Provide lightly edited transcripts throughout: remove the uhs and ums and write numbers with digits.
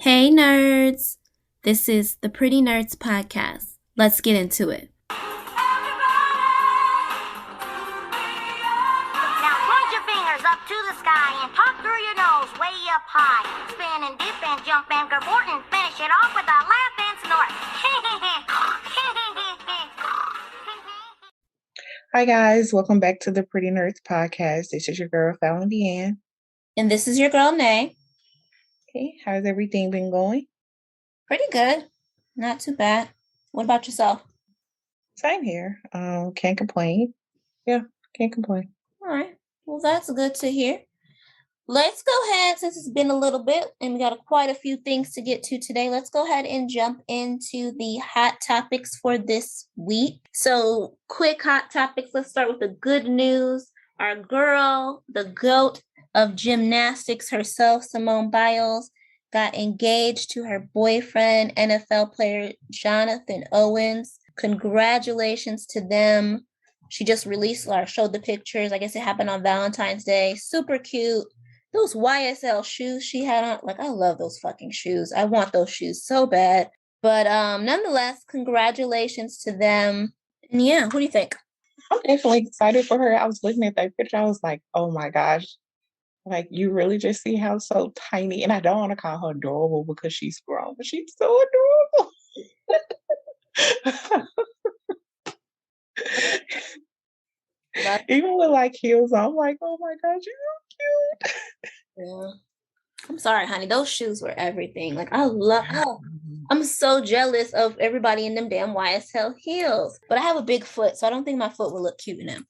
Hey nerds! This is the Pretty Nerds Podcast. Let's get into it. Now point your fingers up to the sky and talk through your nose way up high. Spin and dip and jump and cavort and finish it off with a laugh and snort. Hi guys, welcome back to the Pretty Nerds Podcast. This is your girl Falan DeAnn. And this is your girl, Nay. Okay, how's everything been going? Pretty good. Not too bad. What about yourself? Same here. Can't complain. Yeah, can't complain. All right. Well, that's good to hear. Let's go ahead, since it's been a little bit and we got quite a few things to get to today, let's go ahead and jump into the hot topics for this week. So, quick hot topics. Let's start with the good news. Our girl, the GOAT of gymnastics herself, Simone Biles, got engaged to her boyfriend, NFL player Jonathan Owens. Congratulations to them. She just released or showed the pictures. I guess it happened on Valentine's Day. Super cute. Those YSL shoes she had on, like, I love those fucking shoes. I want those shoes so bad. But nonetheless, congratulations to them. And yeah, what do you think? I'm definitely excited for her. I was looking at that picture. I was like, oh my gosh. Like, you really just see how so tiny. And I don't want to call her adorable because she's grown, but she's so adorable. Even with like heels, I'm like, oh my gosh, you're so cute. Yeah. I'm sorry, honey. Those shoes were everything. Like, I'm so jealous of everybody in them damn YSL heels. But I have a big foot, so I don't think my foot will look cute in them.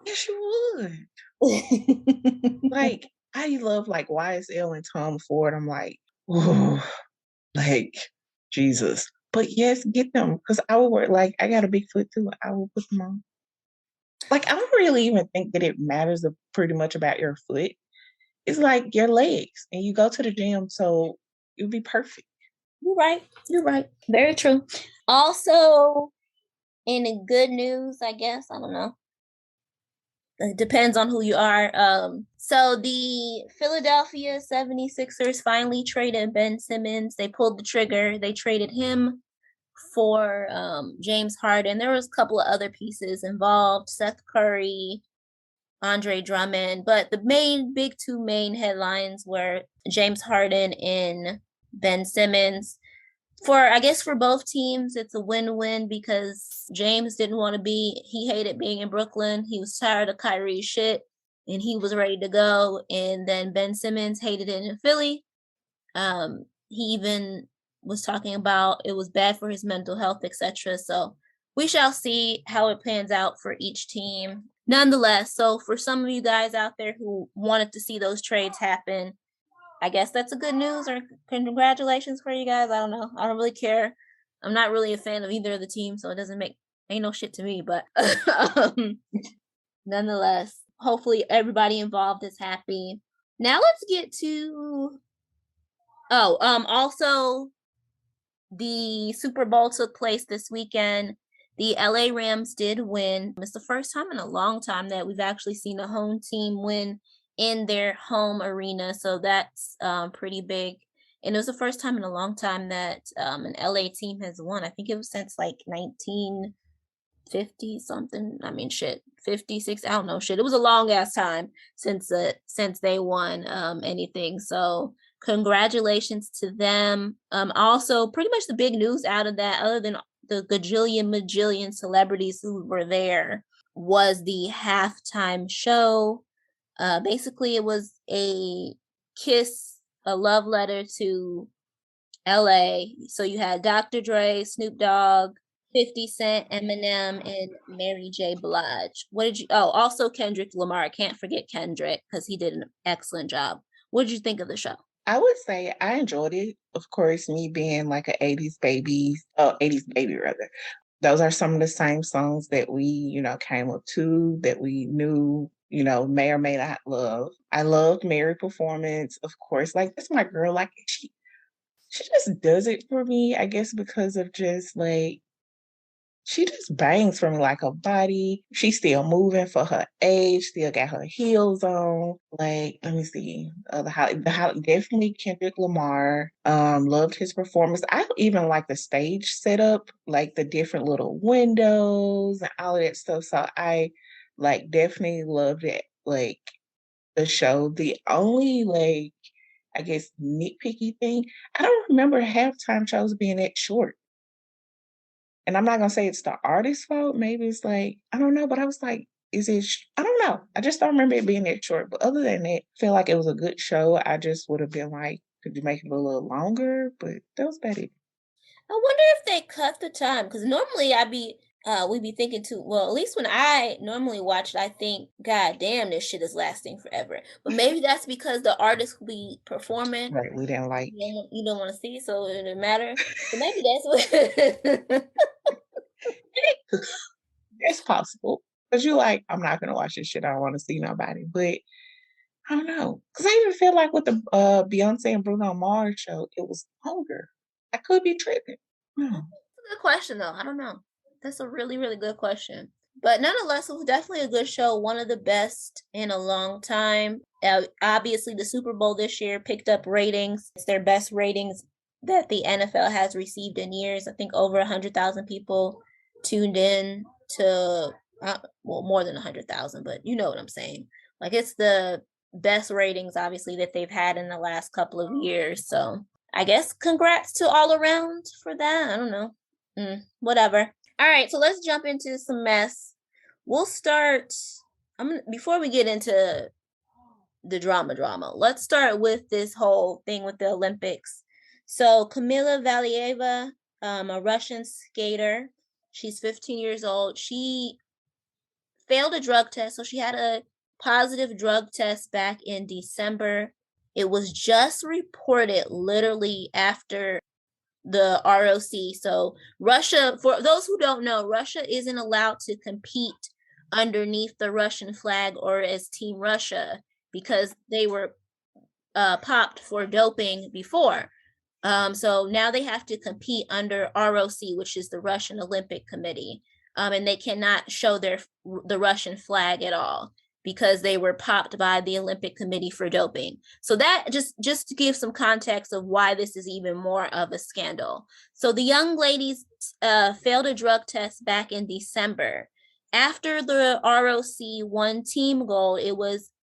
Yes, you would. Like, I love like YSL and Tom Ford. I'm like, oh, like Jesus. But yes, get them because I would wear like I got a big foot too. I will put them on. Like, I don't really even think that it matters pretty much about your foot. It's like your legs, and you go to the gym, so it'll be perfect. You're right. You're right. Very true. Also, in good news, I guess, I don't know. It depends on who you are. So the Philadelphia 76ers finally traded Ben Simmons. They pulled the trigger. They traded him for James Harden. There was a couple of other pieces involved, Seth Curry, Andre Drummond, but the big two main headlines were James Harden and Ben Simmons. I guess for both teams, it's a win-win because James he hated being in Brooklyn. He was tired of Kyrie's shit and he was ready to go. And then Ben Simmons hated it in Philly. He even was talking about it was bad for his mental health, etc. So we shall see how it pans out for each team. Nonetheless, so for some of you guys out there who wanted to see those trades happen, I guess that's a good news or congratulations for you guys. I don't know. I don't really care. I'm not really a fan of either of the teams, so it ain't no shit to me. But nonetheless, hopefully everybody involved is happy. Now let's get to also the Super Bowl took place this weekend. The LA Rams did win. It's the first time in a long time that we've actually seen a home team win in their home arena. So that's pretty big. And it was the first time in a long time that an LA team has won. I think it was since like 1950 something. I mean, shit, 56. I don't know, shit. It was a long ass time since they won anything. So congratulations to them. Also, pretty much the big news out of that, other than the majillion celebrities who were there, was the halftime show. Basically, it was a love letter to LA. So you had Dr. Dre, Snoop Dogg, 50 Cent, Eminem, and Mary J. Blige. Also Kendrick Lamar. I can't forget Kendrick because he did an excellent job. What did you think of the show? I would say I enjoyed it. Of course, me being like an 80s baby rather. Those are some of the same songs that we, came up to, that we knew, may or may not love. I loved Mary's performance, of course. Like, that's my girl. Like, she just does it for me, I guess, because of just like she just bangs from like her body. She's still moving for her age, still got her heels on. Like, let me see. Definitely Kendrick Lamar. Loved his performance. I even like the stage setup, like the different little windows and all of that stuff. So I like definitely loved it. Like the show. The only like I guess nitpicky thing, I don't remember halftime shows being that short. And I'm not gonna say it's the artist's fault. Maybe it's like, I don't know, but I was like, I don't know. I just don't remember it being that short. But other than that, I feel like it was a good show. I just would have been like, could you make it a little longer? But that was about it. I wonder if they cut the time because normally we be thinking too. Well, at least when I normally watch it, I think, God damn, this shit is lasting forever. But maybe that's because the artist who be performing, Right. We didn't like you don't want to see, so it didn't matter. So maybe that's what. it's possible. Because you like, I'm not gonna watch this shit. I don't want to see nobody. But I don't know. Because I even feel like with the Beyonce and Bruno Mars show, it was longer. I could be tripping. Hmm. Good question though. I don't know. That's a really, really good question. But nonetheless, it was definitely a good show. One of the best in a long time. Obviously, the Super Bowl this year picked up ratings. It's their best ratings that the NFL has received in years. I think over 100,000 people tuned in to, well, more than 100,000, but you know what I'm saying. Like it's the best ratings, obviously, that they've had in the last couple of years. So I guess congrats to all around for that. I don't know. Whatever. All right, so let's jump into some mess. We'll start. Before we get into the drama. Let's start with this whole thing with the Olympics. So Kamila Valieva, a Russian skater, she's 15 years old. She failed a drug test, so she had a positive drug test back in December. It was just reported literally after the ROC. So Russia, for those who don't know, Russia isn't allowed to compete underneath the Russian flag or as Team Russia because they were popped for doping before. So now they have to compete under ROC, which is the Russian Olympic Committee, and they cannot show the Russian flag at all because they were popped by the Olympic Committee for doping. So that just to give some context of why this is even more of a scandal. So the young ladies failed a drug test back in December. After the ROC won team gold,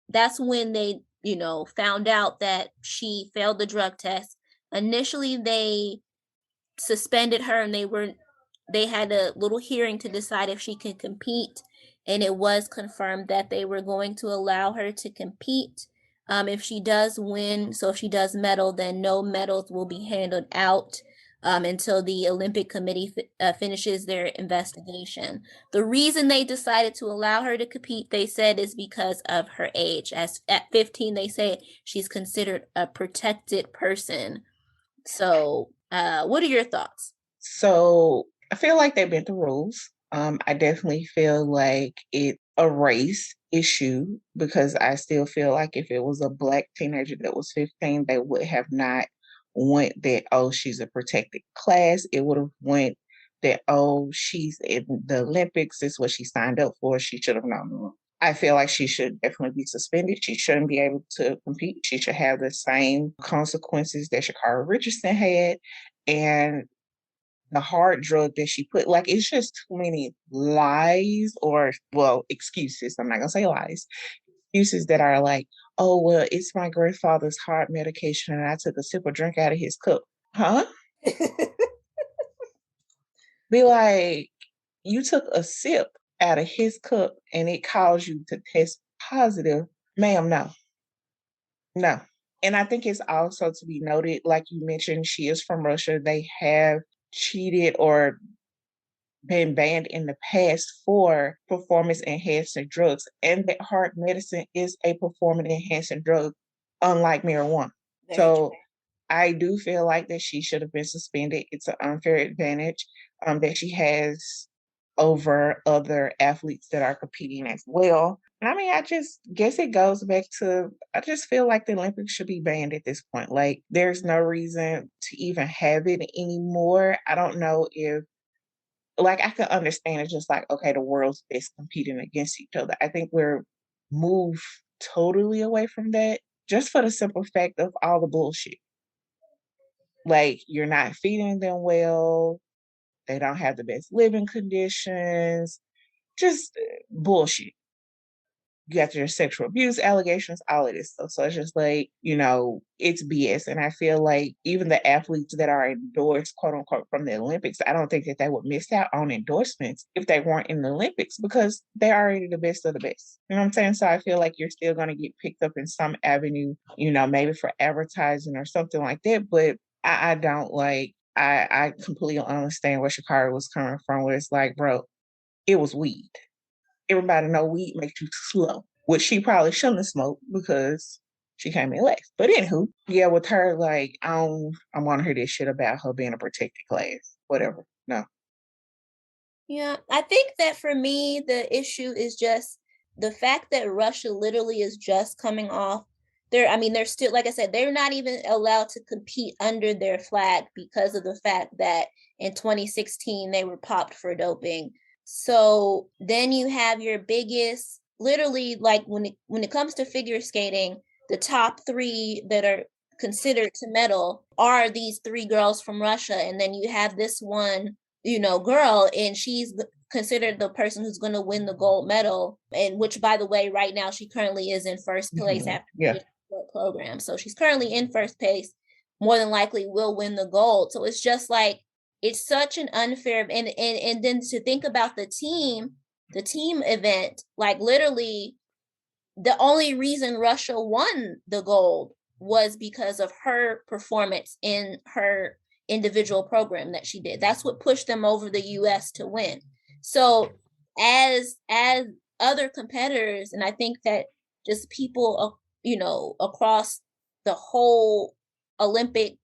that's when they found out that she failed the drug test. Initially, they suspended her and they had a little hearing to decide if she could compete, and it was confirmed that they were going to allow her to compete. If she does win, so if she does medal, then no medals will be handed out until the Olympic Committee finishes their investigation. The reason they decided to allow her to compete, they said, is because of her age. As at 15, they say she's considered a protected person. So, what are your thoughts? So I feel like they bent the rules. I definitely feel like it's a race issue because I still feel like if it was a black teenager that was 15, they would have not went that, oh, she's a protected class. It would have went that, oh, she's in the Olympics. This is what she signed up for. She should have known. I feel like she should definitely be suspended. She shouldn't be able to compete. She should have the same consequences that Shakara Richardson had. And the hard drug that she put, like, it's just too many lies or, well, excuses. I'm not gonna say lies. Excuses that are like, oh, well, it's my grandfather's heart medication and I took a sip of drink out of his cup. Huh? Be like, you took a sip out of his cup and it caused you to test positive. Ma'am, no. No. And I think it's also to be noted, like you mentioned, she is from Russia. They have cheated or been banned in the past for performance enhancing drugs. And that heart medicine is a performance enhancing drug, unlike marijuana. So I do feel like that she should have been suspended. It's an unfair advantage that she has over other athletes that are competing as well. And I mean, I just guess it goes back to, I just feel like the Olympics should be banned at this point. Like, there's no reason to even have it anymore. I don't know if like I can understand it's just like, okay, the world's best competing against each other. I think we're moved totally away from that just for the simple fact of all the bullshit. Like you're not feeding them well, they don't have the best living conditions, just bullshit. You got your sexual abuse allegations, all of this stuff. So it's just like, it's BS. And I feel like even the athletes that are endorsed, quote unquote, from the Olympics, I don't think that they would miss out on endorsements if they weren't in the Olympics because they're already the best of the best. You know what I'm saying? So I feel like you're still going to get picked up in some avenue, maybe for advertising or something like that. But I don't like, I completely understand where Shakari was coming from, where it's like, bro, it was weed. Everybody know weed makes you slow, which she probably shouldn't have smoked because she came in last. But anywho, yeah, with her, like, I want to hear this shit about her being a protected class. Whatever. No. Yeah, I think that for me, the issue is just the fact that Russia literally is just coming off. They're still, like I said, they're not even allowed to compete under their flag because of the fact that in 2016 they were popped for doping. So then you have your biggest, literally, like when it comes to figure skating, the top three that are considered to medal are these three girls from Russia, and then you have this one girl, and she's considered the person who's going to win the gold medal, and which, by the way, right now she currently is in first place after Yeah. the program. So she's currently in first place, more than likely will win the gold. So it's just like, it's such an unfair, and then to think about the team event, like literally the only reason Russia won the gold was because of her performance in her individual program that she did. That's what pushed them over the US to win. So as other competitors, and I think that just people, across the whole Olympic,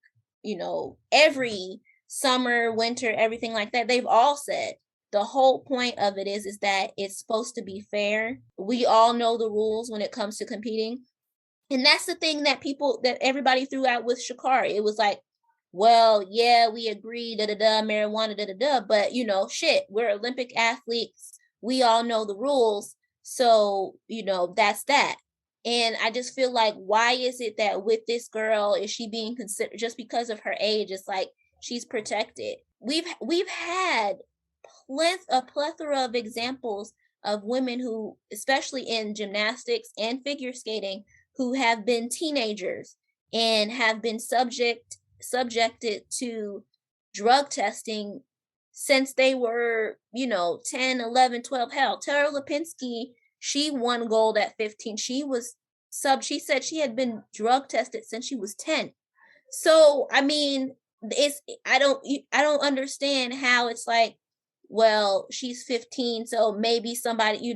every summer, winter, everything like that, they've all said the whole point of it is that it's supposed to be fair. We all know the rules when it comes to competing. And that's the thing that everybody threw out with Shakari. It was like, well, yeah, we agree, marijuana, but shit, we're Olympic athletes. We all know the rules. So, that's that. And I just feel like, why is it that with this girl, is she being considered just because of her age? It's like she's protected. We've had a plethora of examples of women who, especially in gymnastics and figure skating, who have been teenagers and have been subjected to drug testing since they were 10, 11, 12. Hell, Tara Lipinski, she won gold at 15. She said she had been drug tested since she was 10. So I mean, I don't understand how it's like, well, she's 15, so maybe somebody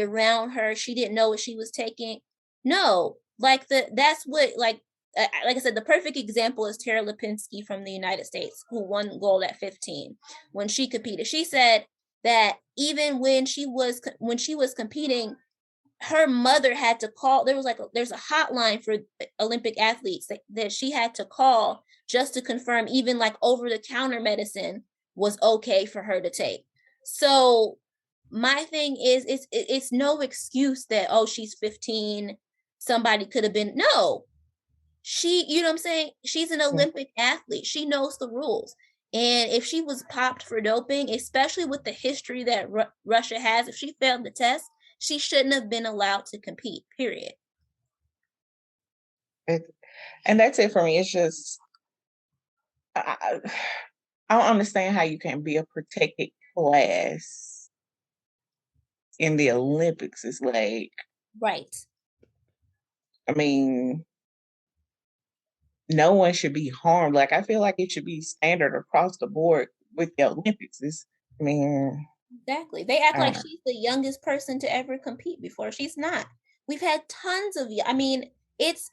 around her, she didn't know what she was taking. No, like that's what, like I said, the perfect example is Tara Lipinski from the United States, who won gold at 15 when she competed. She said that even when she was competing, her mother had to call. There's a hotline for Olympic athletes that she had to call just to confirm even like over the counter medicine was okay for her to take. So my thing is, it's no excuse that, oh, she's 15, somebody could have been. No, you know what I'm saying, she's an Olympic athlete, she knows the rules. And if she was popped for doping, especially with the history that Russia has, if she failed the test, she shouldn't have been allowed to compete, period. And that's it for me. It's just, I don't understand how you can be a protected class in the Olympics. It's like, Right. I mean, no one should be harmed. Like, I feel like it should be standard across the board with the Olympics. Exactly. They act like she's the youngest person to ever compete before. She's not. We've had tons of, I mean, it's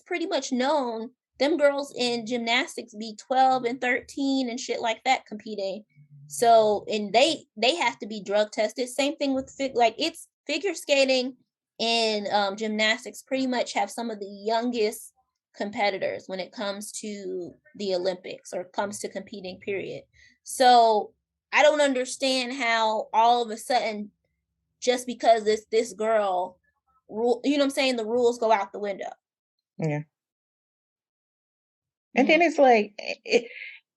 pretty much known them girls in gymnastics be 12 and 13 and shit like that competing. So, and they have to be drug tested. Same thing with it's figure skating and gymnastics pretty much have some of the youngest competitors when it comes to the Olympics or comes to competing, period. So I don't understand how all of a sudden, just because it's this girl, rule, you know what I'm saying, the rules go out the window. Yeah. And then it's like it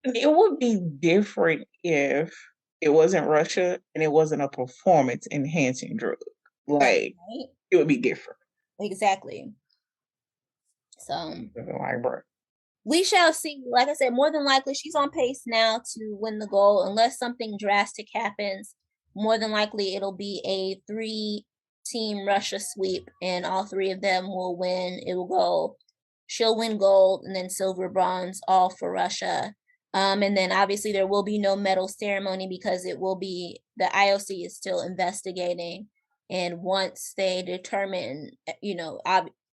would be different if it wasn't Russia and it wasn't a performance enhancing drug. Like Right? it would be different. Exactly. So Like, bro. we shall see. Like I said, more than likely she's on pace now to win the gold, unless something drastic happens. More than likely it'll be a 3-team Russia sweep, and all 3 of them will win. It will go. She'll win gold, and then silver, bronze, all for Russia. And then obviously there will be no medal ceremony because it will be, the IOC is still investigating, and once they determine,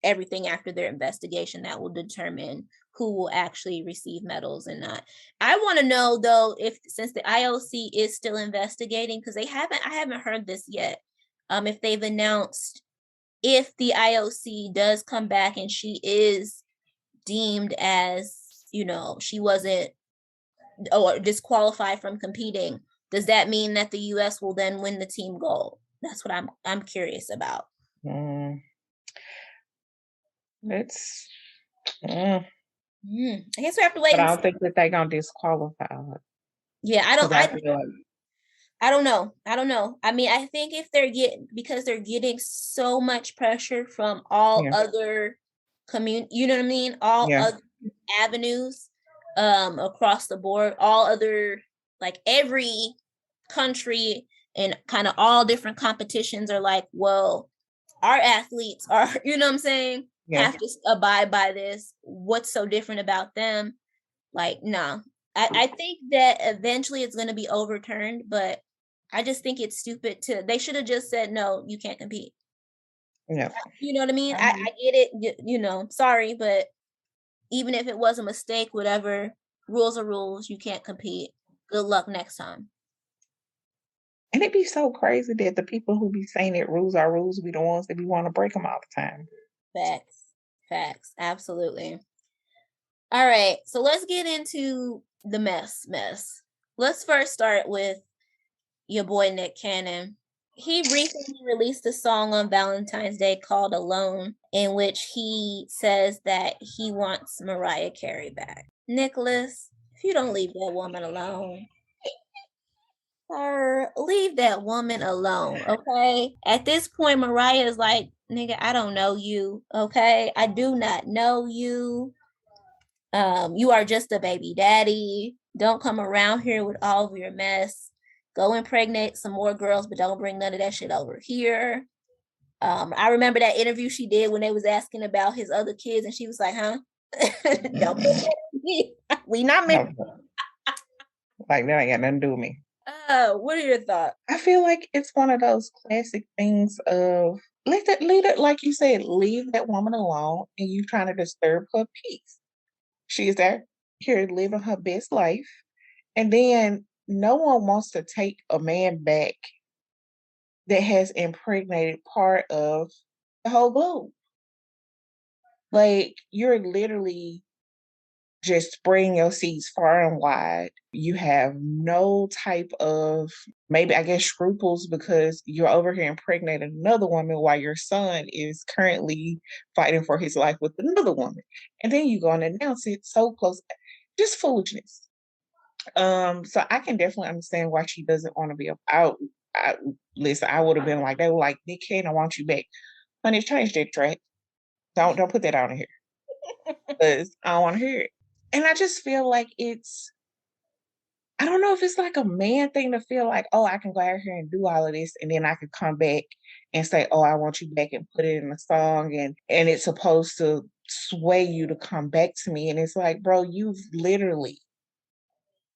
everything after their investigation, that will determine who will actually receive medals and not. I want to know though, if since the IOC is still investigating, because I haven't heard this yet, if they've announced if the IOC does come back and she is deemed as, she wasn't, or disqualified from competing, does that mean that the US will then win the team gold? That's what I'm curious about. It's I guess we have to wait but I and don't see. think that they're gonna disqualify her. Yeah, I Because don't. I feel like I don't know. I don't know. I mean, I think if because they're getting so much pressure from all yeah, other you know what I mean? All yeah, other avenues, across the board, all other, like every country and kind of all different competitions are like, well, our athletes are, you know what I'm saying, yeah. have to abide by this. What's so different about them? Like, no. I think that eventually it's going to be overturned, but I just think it's stupid they should have just said, no, you can't compete. Yeah. You know what I mean? I Mhm. get it, sorry, but even if it was a mistake, whatever, rules are rules, you can't compete. Good luck next time. And it'd be so crazy that the people who be saying that rules are rules be the ones that be want to break them all the time. Facts. Facts. Absolutely. All right. So let's get into the mess. Let's first start with your boy Nick Cannon. He recently released a song on Valentine's Day called Alone, in which he says that he wants Mariah Carey back. Nicholas, if you don't leave that woman alone, sir, leave that woman alone, okay? At this point, Mariah is like, nigga, I don't know you, okay? I do not know you. You are just a baby daddy. Don't come around here with all of your mess. Go impregnate some more girls, but don't bring none of that shit over here. I remember that interview she did when they was asking about his other kids, and she was like, huh? Don't put that on me. We not married. Like that ain't got nothing to do with me. What are your thoughts? I feel like it's one of those classic things of leave it, like you said, leave that woman alone, and you trying to disturb her peace. She is out here living her best life, and then no one wants to take a man back that has impregnated part of the whole globe. Like you're literally just spreading your seeds far and wide. You have no type of, maybe I guess, scruples because you're over here impregnating another woman while your son is currently fighting for his life with another woman. And then you go and announce it so close. Just foolishness. So I can definitely understand why she doesn't want to be out. Listen, I would have been like, they were like, Nick Cannon, I want you back. Honey, change that track. Don't put that out in here. Because I don't want to hear it. And I just feel like I don't know if it's like a man thing to feel like, oh, I can go out here and do all of this, and then I can come back and say, oh, I want you back, and put it in a song, and it's supposed to sway you to come back to me. And it's like, bro, you've literally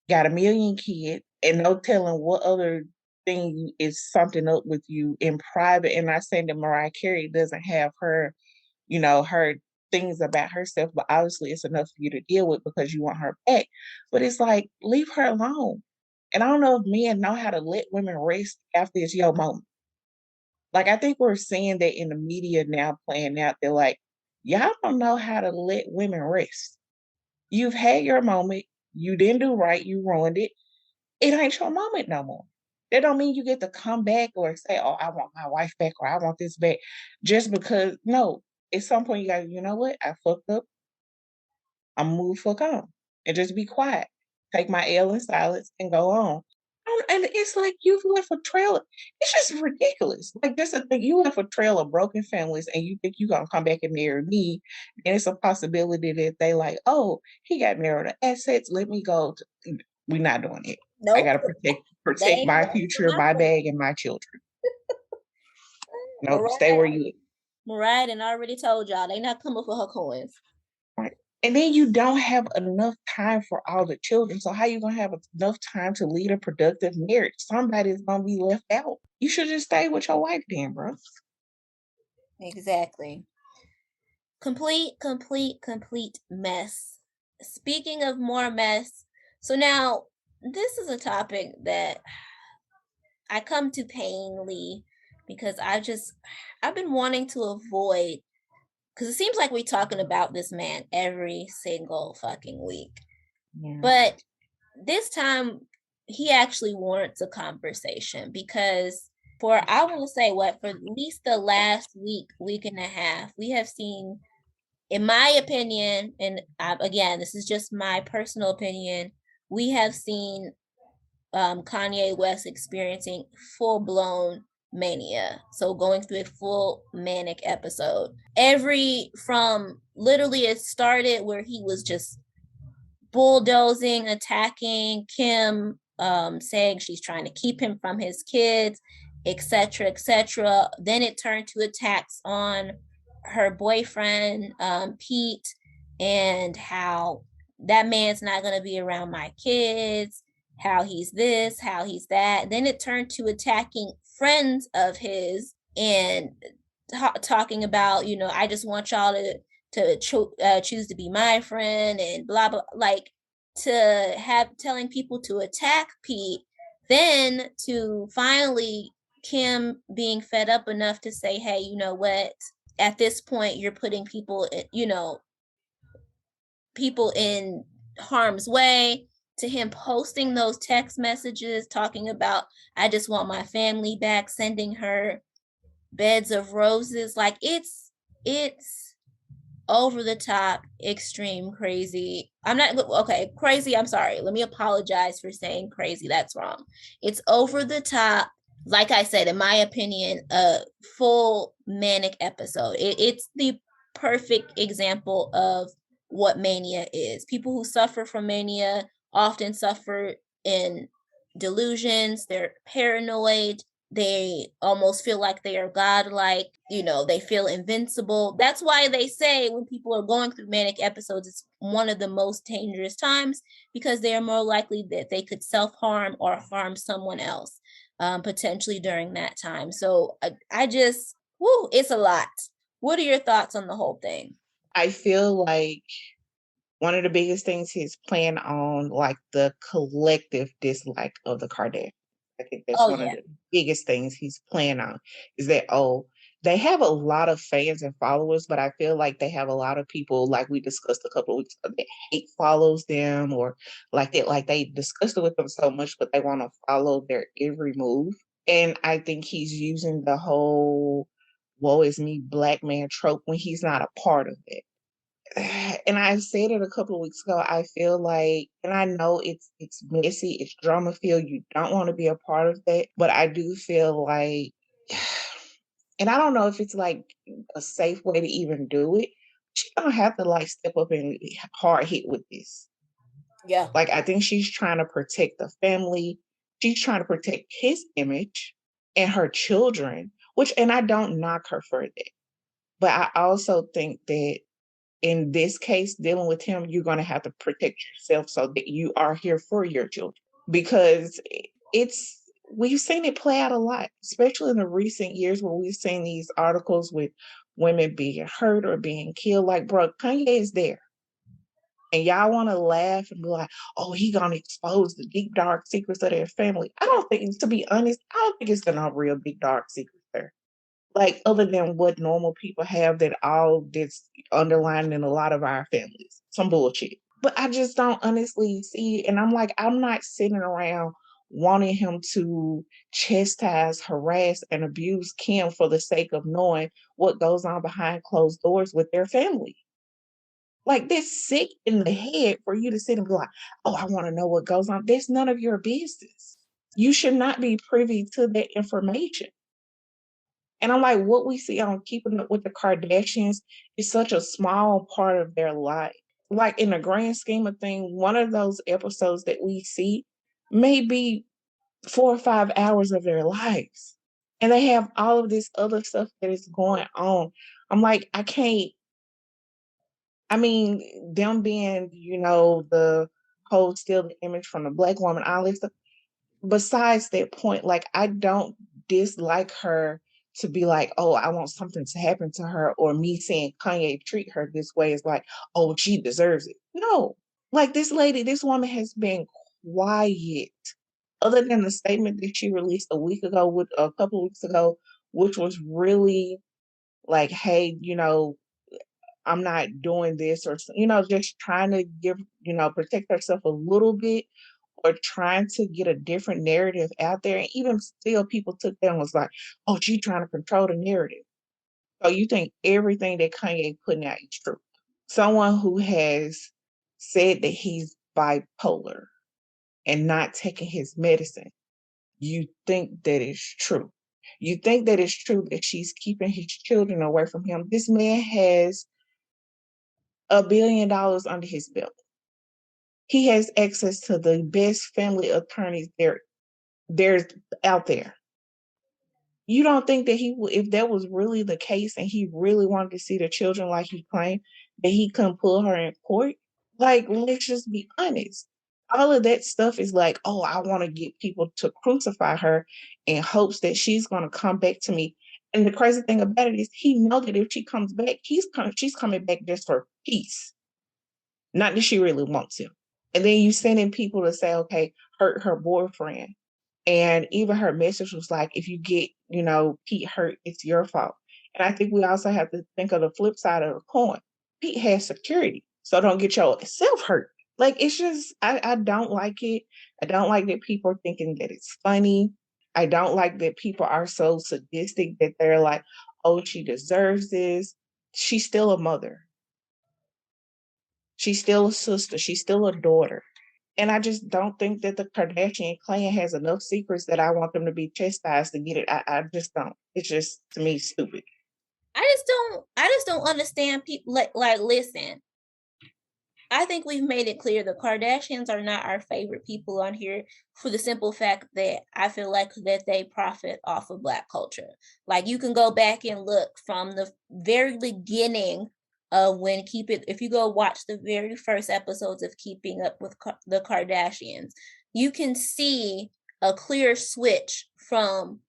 got a million kids and no telling what other thing is something up with you in private. And I say that Mariah Carey doesn't have her things about herself, but obviously it's enough for you to deal with because you want her back. But it's like, leave her alone. And I don't know if men know how to let women rest after it's your moment. Like, I think we're seeing that in the media now playing out. They're like, y'all don't know how to let women rest. You've had your moment. You didn't do right. You ruined it. it ain't your moment no more. That don't mean you get to come back or say, "Oh, I want my wife back," or "I want this back," just because. No, at some point you got, you know what? I fucked up. I'm move fuck on and just be quiet. Take my L in silence and go on. And it's like you've left a trail. It's just ridiculous. Like this is the thing. You left a trail of broken families, and you think you're gonna come back and marry me, and it's a possibility that they like, oh, he got married to assets. Let me go. We're not doing it. I Nope. gotta They protect ain't my ready for future, my my friend. bag, and my children. Nope, stay Mariah, where you Mariah done already told y'all they not coming for her coins. Right. And then you don't have enough time for all the children. So how you gonna have enough time to lead a productive marriage? Somebody's gonna be left out. You should just stay with your wife then, bro. Exactly. Complete mess. Speaking of more mess, so now this is a topic that I come to painfully because I've been wanting to avoid, because it seems like we're talking about this man every single fucking week. Yeah. But this time he actually warrants a conversation because for I want to say what, for at least the last week and a half, we have seen, in my opinion, and again, this is just my personal opinion, we have seen Kanye West experiencing full blown mania. So going through a full manic episode. From literally, it started where he was just bulldozing, attacking Kim, saying she's trying to keep him from his kids, etc., etc. Then it turned to attacks on her boyfriend, Pete, and how that man's not going to be around my kids, how he's this, how he's that. Then it turned to attacking friends of his and talking about, I just want y'all to choose to be my friend and blah blah, like, to have telling people to attack Pete, then to finally Kim being fed up enough to say, hey, you know what, at this point you're putting people in harm's way, to him posting those text messages talking about, I just want my family back, sending her beds of roses. Like, it's over the top, extreme, crazy. I'm not okay, crazy. I'm sorry. Let me apologize for saying crazy. That's wrong. It's over the top. Like I said, in my opinion, a full manic episode. It's the perfect example of what mania is. People who suffer from mania often suffer in delusions, they're paranoid, they almost feel like they are godlike, they feel invincible. That's why they say when people are going through manic episodes, it's one of the most dangerous times, because they are more likely that they could self-harm or harm someone else, potentially during that time. So I just, it's a lot. What are your thoughts on the whole thing? I feel like one of the biggest things he's playing on, like the collective dislike of the Kardashians. I think that's Oh one of yeah. the biggest things he's playing on, is that, oh, they have a lot of fans and followers, but I feel like they have a lot of people, like we discussed a couple of weeks ago, that hate follows them, or like that, like they discussed it with them so much, but they want to follow their every move. And I think he's using the whole woe is me black man trope when he's not a part of it. And I said it a couple of weeks ago. I feel like, and I know it's messy, it's drama filled. You don't want to be a part of that, but I do feel like, and I don't know if it's like a safe way to even do it. She don't have to like step up and hard hit with this. Yeah. Like, I think she's trying to protect the family. She's trying to protect his image and her children, which, and I don't knock her for that. But I also think that in this case, dealing with him, you're going to have to protect yourself so that you are here for your children. Because we've seen it play out a lot, especially in the recent years where we've seen these articles with women being hurt or being killed. Like, bro, Kanye is there. And y'all want to laugh and be like, oh, he going to expose the deep, dark secrets of their family. I don't think, to be honest, I don't think it's no real deep, dark secrets there. Like, other than what normal people have that all that's underlined in a lot of our families. Some bullshit. But I just don't honestly see, and I'm like, I'm not sitting around wanting him to chastise, harass, and abuse Kim for the sake of knowing what goes on behind closed doors with their family. Like, that's sick in the head for you to sit and be like, oh, I want to know what goes on. That's none of your business. You should not be privy to that information. And I'm like, what we see on Keeping Up with the Kardashians is such a small part of their life. Like, in the grand scheme of things, one of those episodes that we see may be 4 or 5 hours of their lives. And they have all of this other stuff that is going on. I'm like, I can't, I mean, them being, the whole steal the image from the black woman, all this stuff. Besides that point, like, I don't dislike her to be like, oh, I want something to happen to her, or me saying Kanye treat her this way is like, oh, she deserves it. No, like, this woman has been quiet, other than the statement that she released a couple of weeks ago, which was really like, hey, I'm not doing this, or, just trying to protect herself a little bit, or trying to get a different narrative out there. And even still, people took that and was like, oh, she's trying to control the narrative. So you think everything that Kanye putting out is true? Someone who has said that he's bipolar and not taking his medicine, you think that is true. You think that it's true that she's keeping his children away from him. This man has $1 billion under his belt. He has access to the best family attorneys there's out there. You don't think that if that was really the case and he really wanted to see the children like he claimed, that he couldn't pull her in court? Like, let's just be honest. All of that stuff is like, oh, I want to get people to crucify her in hopes that she's going to come back to me. And the crazy thing about it is, he knows that if she comes back, she's coming back just for peace, not that she really wants him. And then you sending people to say, okay, hurt her boyfriend. And even her message was like, if you get, Pete hurt, it's your fault. And I think we also have to think of the flip side of the coin. Pete has security, so don't get yourself hurt. Like, it's just, I don't like it. I don't like that people are thinking that it's funny. I don't like that people are so sadistic that they're like, oh, she deserves this. She's still a mother. She's still a sister. She's still a daughter. And I just don't think that the Kardashian clan has enough secrets that I want them to be chastised to get it. I just don't. It's just, to me, stupid. I just don't understand people like listen. I think we've made it clear the Kardashians are not our favorite people on here, for the simple fact that I feel like that they profit off of Black culture. Like, you can go back and look from the very beginning of if you go watch the very first episodes of Keeping Up with the Kardashians, you can see a clear switch from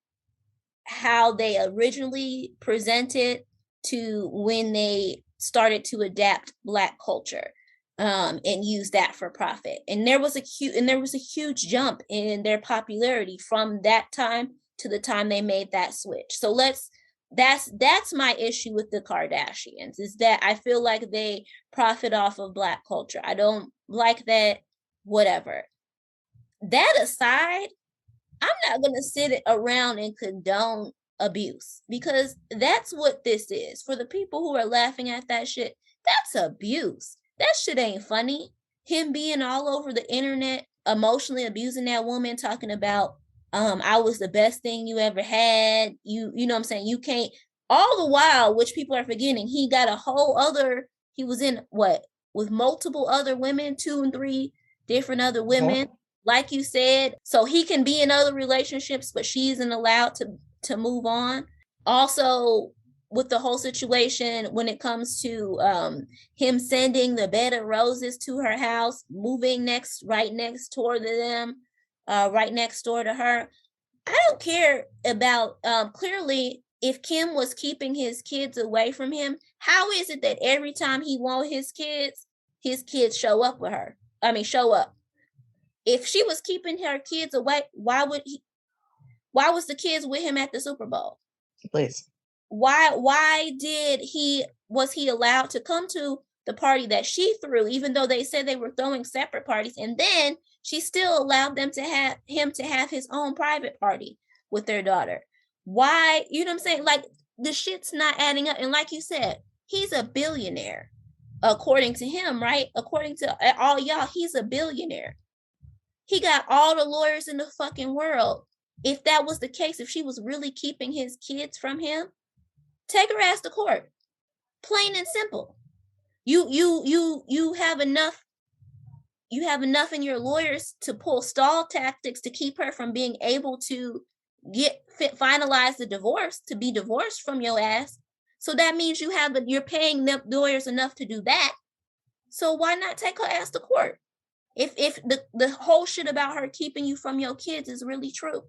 how they originally presented to when they started to adapt Black culture, and use that for profit. And there was a huge jump in their popularity from that time to the time they made that switch. So that's my issue with the Kardashians, is that I feel like they profit off of Black culture. I don't like that. Whatever. That aside, I'm not going to sit around and condone abuse, because that's what this is. For the people who are laughing at that shit, that's abuse. That shit ain't funny. Him being all over the internet, emotionally abusing that woman, talking about, I was the best thing you ever had. You know what I'm saying? You can't, all the while, which people are forgetting, he was in what? With multiple other women, 2 and 3 different other women. Like you said, so he can be in other relationships, but she isn't allowed to move on. Also, with the whole situation when it comes to him sending the bed of roses to her house, moving right next door to them, right next door to her. I don't care about, clearly, if Kim was keeping his kids away from him, how is it that every time he wants his kids show up with her? Show up. If she was keeping her kids away, why was the kids with him at the Super Bowl? Listen. Why was he allowed to come to the party that she threw, even though they said they were throwing separate parties. And then she still allowed him to have his own private party with their daughter. Why? You know what I'm saying? Like, the shit's not adding up. And like you said, he's a billionaire, according to him, right? According to all y'all, he's a billionaire. He got all the lawyers in the fucking world. If that was the case, if she was really keeping his kids from him, take her ass to court. Plain and simple. You have enough. You have enough in your lawyers to pull stall tactics to keep her from being able to finalize the divorce, to be divorced from your ass. So that means you're paying them lawyers enough to do that. So why not take her ass to court? If the whole shit about her keeping you from your kids is really true.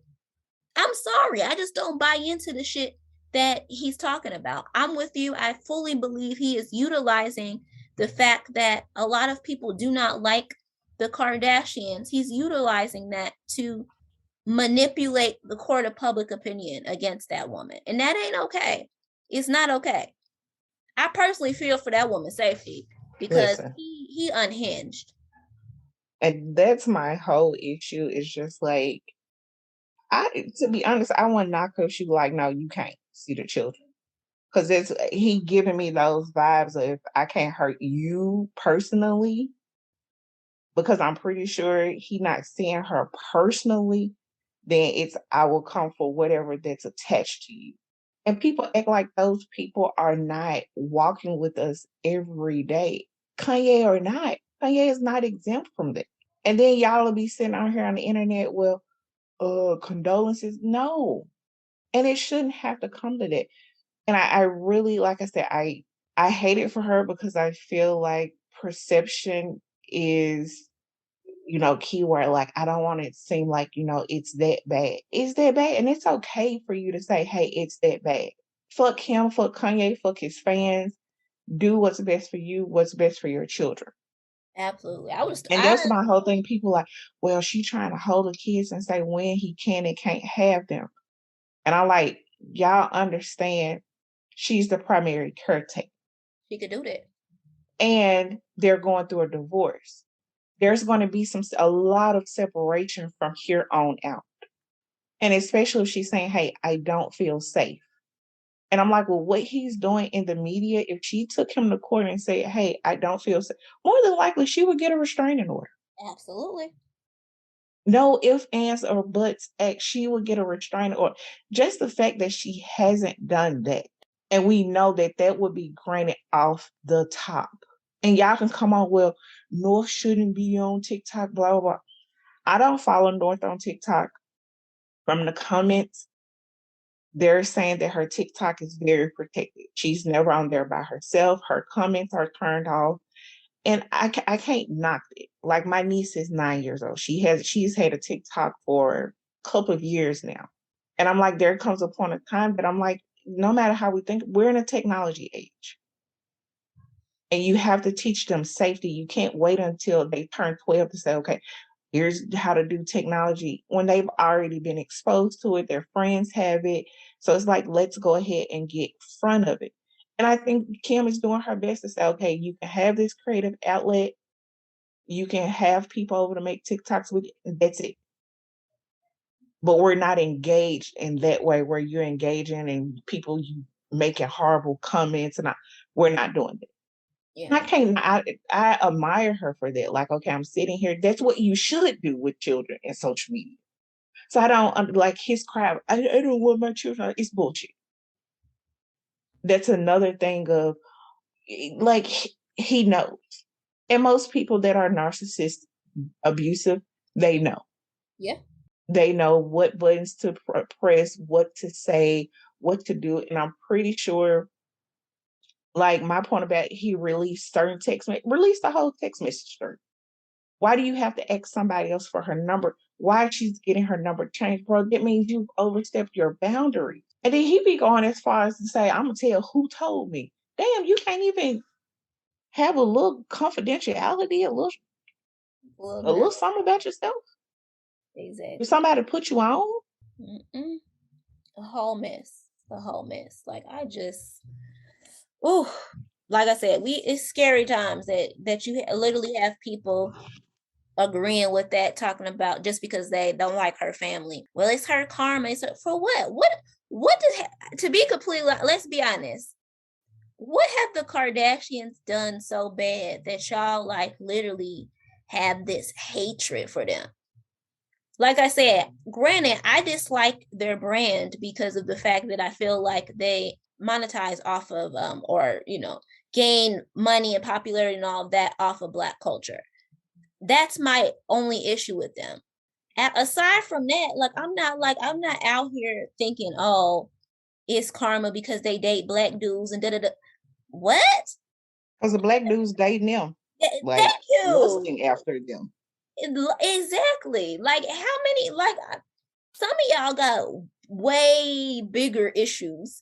I'm sorry. I just don't buy into the shit that he's talking about. I'm with you. I fully believe he is utilizing the fact that a lot of people do not like the Kardashians. He's utilizing that to manipulate the court of public opinion against that woman. And that ain't okay. It's not okay. I personally feel for that woman's safety because he unhinged. And that's my whole issue. It's just like, to be honest, I want to knock her. She like, no, you can't see the children. Because he giving me those vibes of, if I can't hurt you personally, because I'm pretty sure he not seeing her personally, then I will come for whatever that's attached to you. And people act like those people are not walking with us every day. Kanye or not, Kanye is not exempt from that. And then y'all will be sitting out here on the internet, well, condolences. No. And it shouldn't have to come to that. And I really, like I said, I hate it for her because I feel like perception is, keyword. Like, I don't want it to seem like, it's that bad. It's that bad. And it's okay for you to say, hey, it's that bad. Fuck him, fuck Kanye, fuck his fans. Do what's best for you, what's best for your children. Absolutely. And that's my whole thing. People like, well, she trying to hold the kids and say when he can and can't have them. And I'm like, y'all understand she's the primary caretaker. She could do that. And they're going through a divorce. There's going to be a lot of separation from here on out. And especially if she's saying, hey, I don't feel safe. And I'm like, well, what he's doing in the media, if she took him to court and said, hey, I don't feel safe, more than likely she would get a restraining order. Absolutely. No ifs, ands, or buts. She would get a restraining order. Just the fact that she hasn't done that. And we know that would be granted off the top. And y'all can come on, well, North shouldn't be on TikTok, blah, blah, blah. I don't follow North on TikTok. From the comments, they're saying that her TikTok is very protected. She's never on there by herself. Her comments are turned off. And I can't knock it. Like, my niece is 9 years old. She's had a TikTok for a couple of years now. And I'm like, there comes a point of time that I'm like, no matter how we think, we're in a technology age. And you have to teach them safety. You can't wait until they turn 12 to say, okay, here's how to do technology, when they've already been exposed to it, their friends have it. So it's like, let's go ahead and get in front of it. And I think Kim is doing her best to say, okay, you can have this creative outlet. You can have people over to make TikToks with it. That's it. But we're not engaged in that way where you're engaging and people you making horrible comments. And we're not doing that. Yeah. I admire her for that. Like, okay, I'm sitting here. That's what you should do with children in social media. So I don't like his crap. I don't want my children. It's bullshit. That's another thing of, like, he knows. And most people that are narcissistic, abusive, they know. Yeah. They know what buttons to press, what to say, what to do. And I'm pretty sure, like, my point about he released certain release the whole text message string. Why do you have to ask somebody else for her number? Why she's getting her number changed, bro? That means you've overstepped your boundaries. And then he be going as far as to say, I'm gonna tell who told me. Damn, you can't even have a little confidentiality, a little something about yourself. Exactly. Did somebody put you on? A whole mess. Like, I just, like I said, it's scary times that you literally have people agreeing with that, talking about just because they don't like her family. Well, it's her karma. It's her, for what? What does, to be completely, let's be honest, what have the Kardashians done so bad that y'all like literally have this hatred for them? Like I said, granted, I dislike their brand because of the fact that I feel like they monetize off of or gain money and popularity and all of that off of Black culture. That's my only issue with them. Aside from that, like I'm not out here thinking, oh, it's karma because they date Black dudes and da da da. What? Because the Black dudes dating them, Thank like you. lusting after them. Exactly. Like how many? Like some of y'all got way bigger issues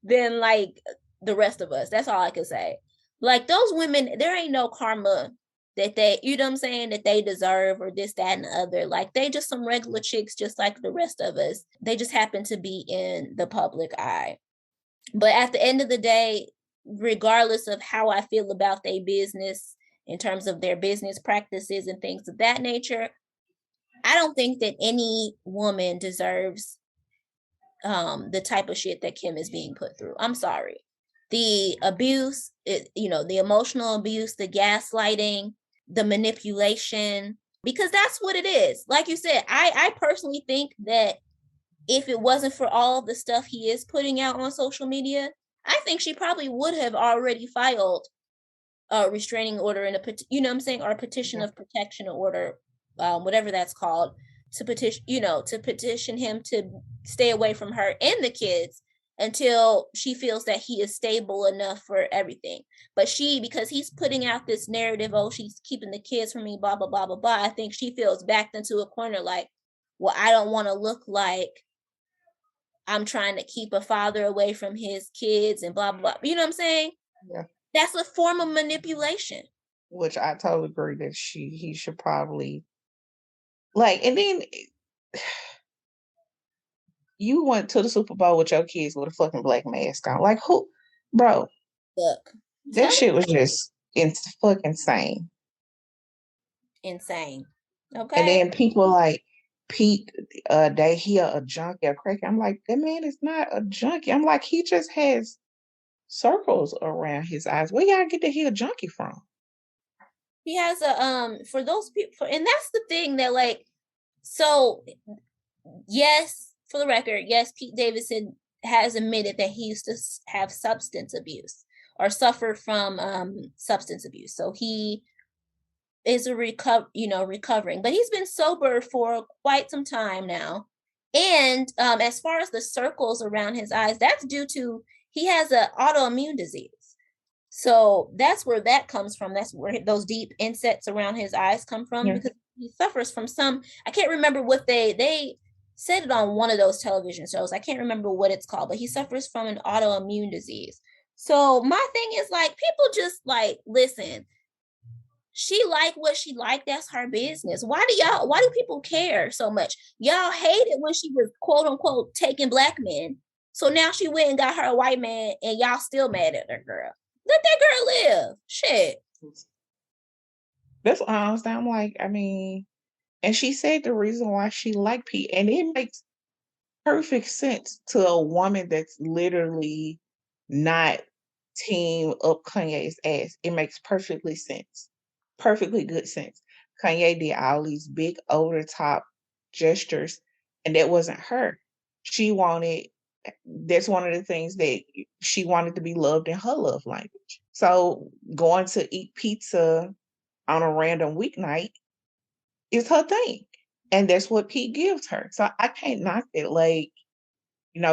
than like the rest of us. That's all I can say. Like those women, there ain't no karma that they, you know what I'm saying, that they deserve or this, that, and the other. Like they just some regular chicks just like the rest of us. They just happen to be in the public eye. But at the end of the day, regardless of how I feel about their business in terms of their business practices and things of that nature, I don't think that any woman deserves the type of shit that Kim is being put through. I'm sorry. The abuse, the emotional abuse, the gaslighting, the manipulation, because that's what it is. Like you said, I personally think that if it wasn't for all the stuff he is putting out on social media, I think she probably would have already filed a restraining order and or a petition of protection order, whatever that's called, to petition him to stay away from her and the kids until she feels that he is stable enough for everything. But because he's putting out this narrative, oh, she's keeping the kids from me, blah, blah, blah, blah, blah. I think she feels backed into a corner like, well, I don't want to look like I'm trying to keep a father away from his kids and blah, blah, blah. You know what I'm saying? Yeah. That's a form of manipulation. Which I totally agree that he should probably like, and then you went to the Super Bowl with your kids with a fucking black mask on. Like who, bro? Look, That shit was just fucking insane. insane. And Okay. then people like Pete, they hear a junkie or crack. I'm like, that man is not a junkie. I'm like, he just has circles around his eyes. Where y'all get to hear a junkie from? He has a for those people, and that's the thing that like, so yes, for the record, yes, Pete Davidson has admitted that he used to have substance abuse or suffer from substance abuse. So he is recovering, but he's been sober for quite some time now. And as far as the circles around his eyes, that's due to he has an autoimmune disease. So that's where that comes from. That's where those deep insets around his eyes come from, Yeah. because he suffers from some, I can't remember what they said it on one of those television shows. I can't remember what it's called, but he suffers from an autoimmune disease. So my thing is like, people just like, listen, she like what she like, that's her business. Why do people care so much? Y'all hated when she was quote unquote taking black men. So now she went and got her a white man and y'all still mad at her, girl. Let that girl live. Shit. That's what I understand. I'm like, I mean, and she said the reason why she liked Pete, and it makes perfect sense to a woman that's literally not team up Kanye's ass. It makes perfectly sense. Perfectly good sense. Kanye did all these big over the top gestures, and that wasn't her. She wanted, that's one of the things that she wanted to be loved in her love language. So going to eat pizza on a random weeknight is her thing. And that's what Pete gives her. So I can't knock it. Like,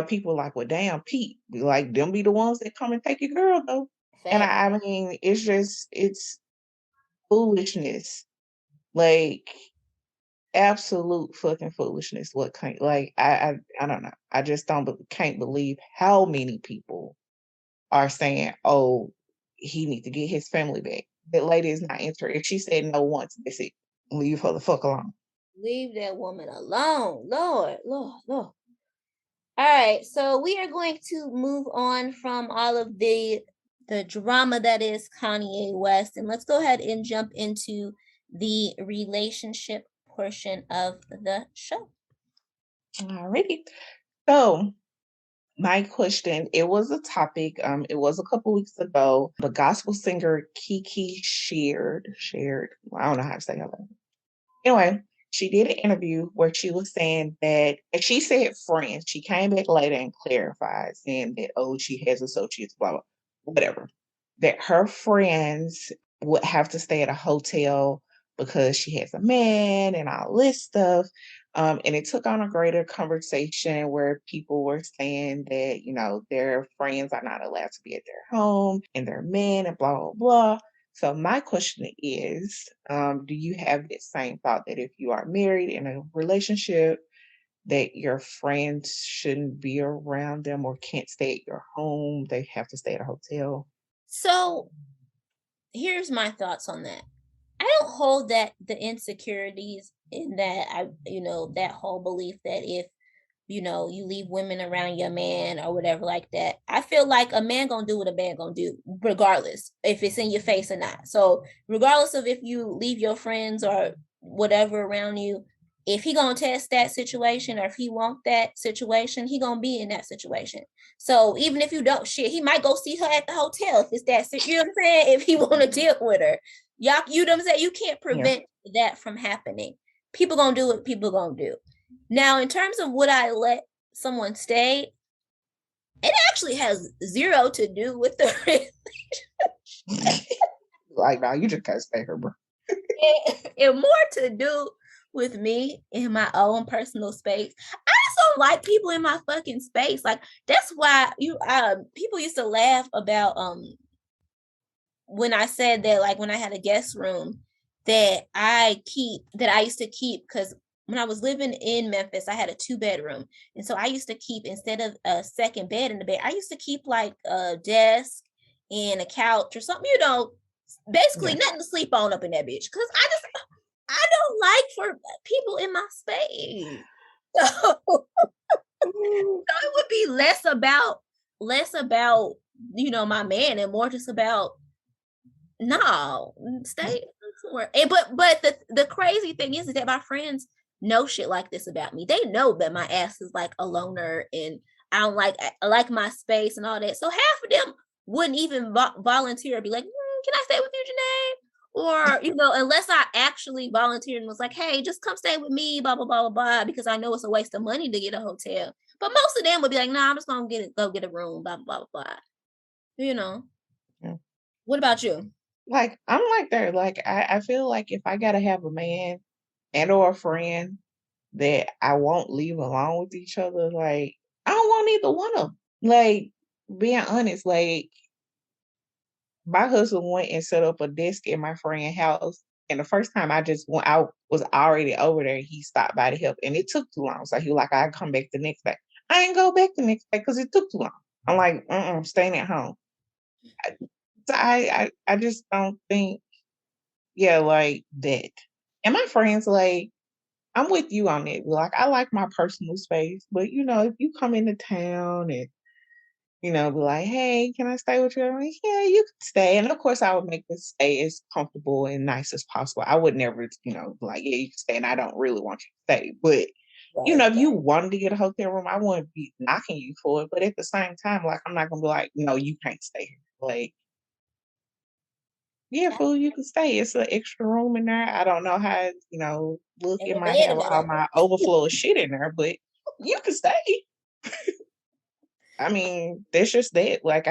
people like, well, damn, Pete, like, them be the ones that come and take your girl, though. And Fact. I mean, it's foolishness. Like, absolute fucking foolishness. What kind, like, I don't know. I just can't believe how many people are saying, oh, he need to get his family back. That lady is not interested. If she said no once, that's it. Leave her the fuck alone. Leave that woman alone. Lord, Lord, Lord. All right, so we are going to move on from all of the drama that is Kanye West, and let's go ahead and jump into the relationship portion of the show. Alrighty. So my question, it was a topic, it was a couple weeks ago. The gospel singer Kiki shared, I don't know how to say her name. Anyway, she did an interview where she was saying that, and she said friends. She came back later and clarified, saying that, oh, she has associates, blah, blah, whatever. That her friends would have to stay at a hotel because she has a man and all this stuff. And it took on a greater conversation where people were saying that, their friends are not allowed to be at their home and their men and blah, blah, blah. So my question is, do you have that same thought that if you are married in a relationship, that your friends shouldn't be around them or can't stay at your home? They have to stay at a hotel? So here's my thoughts on that. I don't hold that the insecurities in that that whole belief that if you leave women around your man or whatever like that. I feel like a man gonna do what a man gonna do, regardless if it's in your face or not. So regardless of if you leave your friends or whatever around you, if he gonna test that situation or if he want that situation, he gonna be in that situation. So even if you don't shit, he might go see her at the hotel if it's that, you know what I'm saying? If he want to deal with her. Y'all, you know what I'm saying? You can't prevent that from happening. People gonna do what people gonna do. Now, in terms of would I let someone stay, it actually has zero to do with the relationship. Like, no, you just can't stay here, bro. It more to do with me in my own personal space. I just don't like people in my fucking space. Like that's why people used to laugh about when I said that, like when I had a guest room that I used to keep, because when I was living in Memphis, I had a 2-bedroom. And so I used to keep, instead of a second bed in the bed, I used to keep like a desk and a couch or something, basically nothing to sleep on up in that bitch. Cause I don't like for people in my space. So it would be less about, my man and more just about, no, stay somewhere. But the crazy thing is that my friends know shit like this about me. They know that my ass is like a loner and I like my space and all that. So half of them wouldn't even volunteer, be like, can I stay with you, Janae? Or, unless I actually volunteered and was like, hey, just come stay with me, blah, blah, blah, blah, blah, because I know it's a waste of money to get a hotel. But most of them would be like, nah, I'm just gonna go get a room, blah, blah, blah, blah. Yeah. What about you? Like, I'm like that. Like, I feel like if I gotta have a man and or a friend that I won't leave alone with each other, like, I don't want either one of them. Like, being honest, like, my husband went and set up a desk in my friend's house. And the first time I just went, I was already over there. He stopped by to help, and it took too long. So he was like, "I'll come back the next day." I ain't go back the next day because it took too long. I'm like, I'm staying at home. So I just don't think, yeah, like that. And my friends, like, I'm with you on it. Like, I like my personal space, but if you come into town and be like, hey, can I stay with you? I'm like, yeah, you can stay. And of course, I would make the stay as comfortable and nice as possible. I would never, be like, yeah, you can stay, and I don't really want you to stay. But, if you wanted to get a hotel room, I wouldn't be knocking you for it. But at the same time, like, I'm not going to be like, no, you can't stay here. Like, yeah, fool, you can stay. It's an extra room in there. I don't know how, look, And it the might bed have in all there. my overflow of shit in there, but you can stay. I mean, that's just that. Like,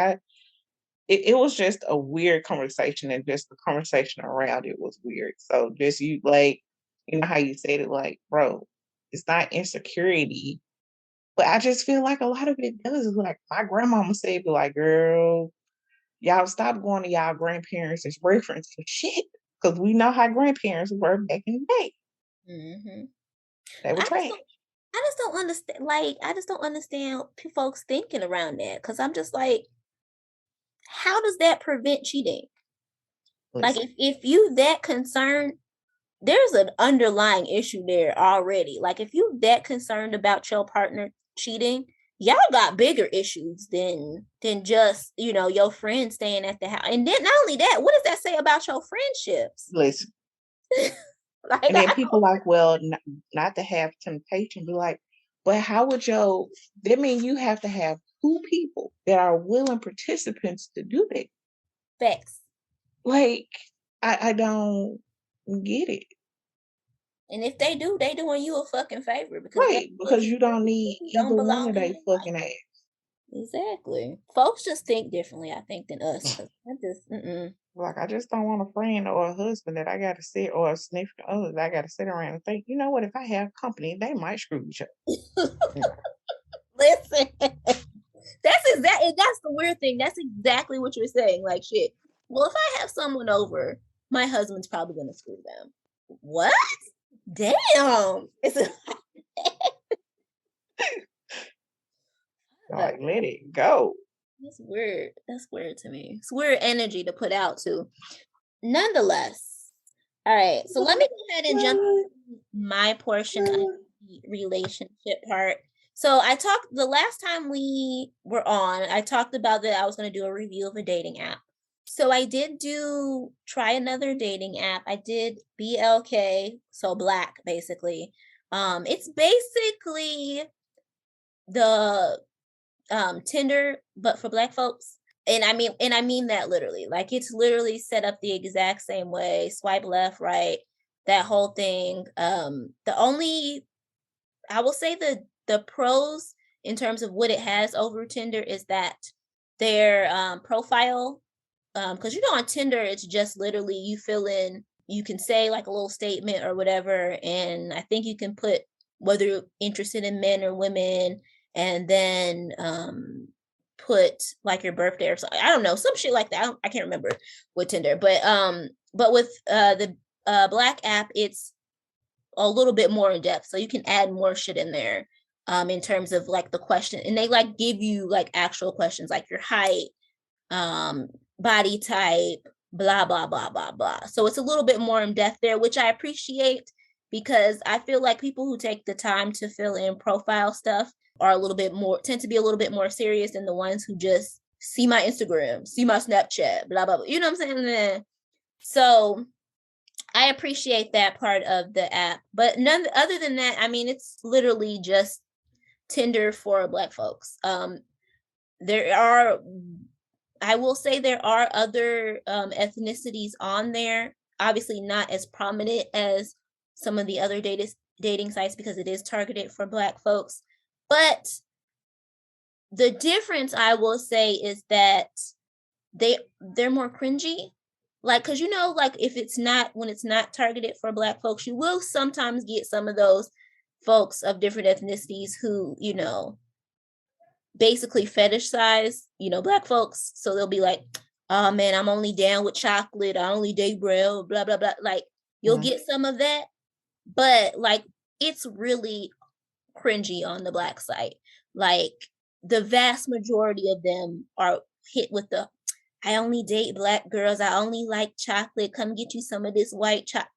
it was just a weird conversation, and just the conversation around it was weird. So just you, like, how you said it, like, bro, it's not insecurity, but I just feel like a lot of it does. Is like my grandmama said, be like, girl, y'all stop going to y'all grandparents as reference for shit. Because we know how grandparents were back in the day. Mm-hmm. They were trash. I just don't understand. Like, I just don't understand folks thinking around that. Because I'm just like, how does that prevent cheating? Like, if you that concerned, there's an underlying issue there already. Like, if you that concerned about your partner cheating, y'all got bigger issues than just, your friend staying at the house. And then not only that, what does that say about your friendships? Listen. Like, And then people like, well, not to have temptation, be like, but how would that mean you have to have two people that are willing participants to do that? facts. Like, I don't get it. And if they do, they doing you a fucking favor because Right, because you don't need don't either one belong of in they their life. fucking ass. Exactly. Folks just think differently, I think, than us. 'Cause I just, Like, I just don't want a friend or a husband that I gotta sit, or a significant other that I gotta sit around and think, you know what, if I have company, they might screw each other. Listen, that's the weird thing. That's exactly what you're saying. Like, shit. Well, if I have someone over, my husband's probably gonna screw them. What? Damn. Like, let it go. That's weird. That's weird to me. It's weird energy to put out too. Nonetheless, all right. So let me go ahead and jump into my portion of the relationship part. So I talked the last time we were on, I talked about that I was going to do a review of a dating app. So I did try another dating app. I did BLK, so Black basically. It's basically the Tinder but for Black folks. And I mean that literally. Like, it's literally set up the exact same way. Swipe left, right, that whole thing. The only, I will say, the pros in terms of what it has over Tinder is that their profile, because on Tinder it's just literally you fill in, you can say like a little statement or whatever, and I think you can put whether you're interested in men or women, and then put like your birthday or something. I don't know, some shit like that. I can't remember with Tinder, but with the Black app, it's a little bit more in depth, so you can add more shit in there in terms of like the question, and they like give you like actual questions like your height, body type, blah blah blah blah blah. So it's a little bit more in depth there, which I appreciate, because I feel like people who take the time to fill in profile stuff are tend to be a little bit more serious than the ones who just see my Instagram, see my Snapchat, blah blah blah. You know what I'm saying? So I appreciate that part of the app, but none other than that, I mean, it's literally just Tinder for Black folks. I will say there are other ethnicities on there, obviously not as prominent as some of the other dating sites because it is targeted for Black folks. But the difference, I will say, is that they're more cringy. Like, because like when it's not targeted for Black folks, you will sometimes get some of those folks of different ethnicities who basically fetishize Black folks. So they'll be like, oh man, I'm only down with chocolate, I only date brown, blah blah blah. Like, you'll get some of that, but like, it's really cringy on the Black site. Like, the vast majority of them are hit with the, I only date Black girls, I only like chocolate, come get you some of this white chocolate.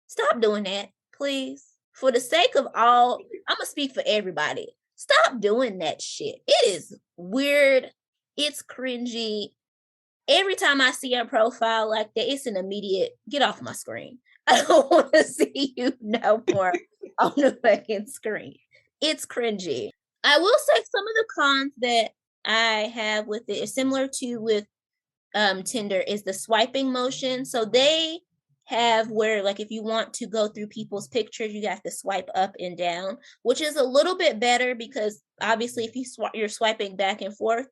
Stop doing that, please. For the sake of all, I'm gonna speak for everybody. Stop doing that shit. It is weird. It's cringy. Every time I see a profile like that, it's an immediate get off my screen. I don't want to see you no more on the fucking screen. It's cringy. I will say some of the cons that I have with it is similar to with Tinder is the swiping motion. So they have where, like, if you want to go through people's pictures, you have to swipe up and down, which is a little bit better because obviously if you're swiping back and forth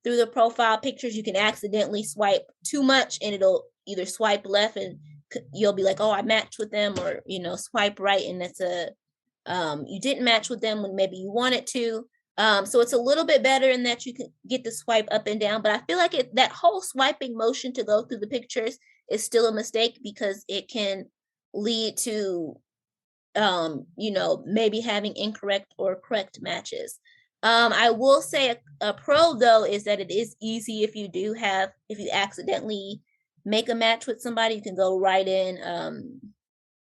through the profile pictures, you can accidentally swipe too much and it'll either swipe left and you'll be like, oh, I matched with them, or swipe right and that's you didn't match with them when maybe you wanted to. So it's a little bit better in that you can get the swipe up and down, but I feel like that whole swiping motion to go through the pictures is still a mistake because it can lead to, maybe having incorrect or correct matches. I will say a pro though is that it is easy if you accidentally make a match with somebody, you can go right in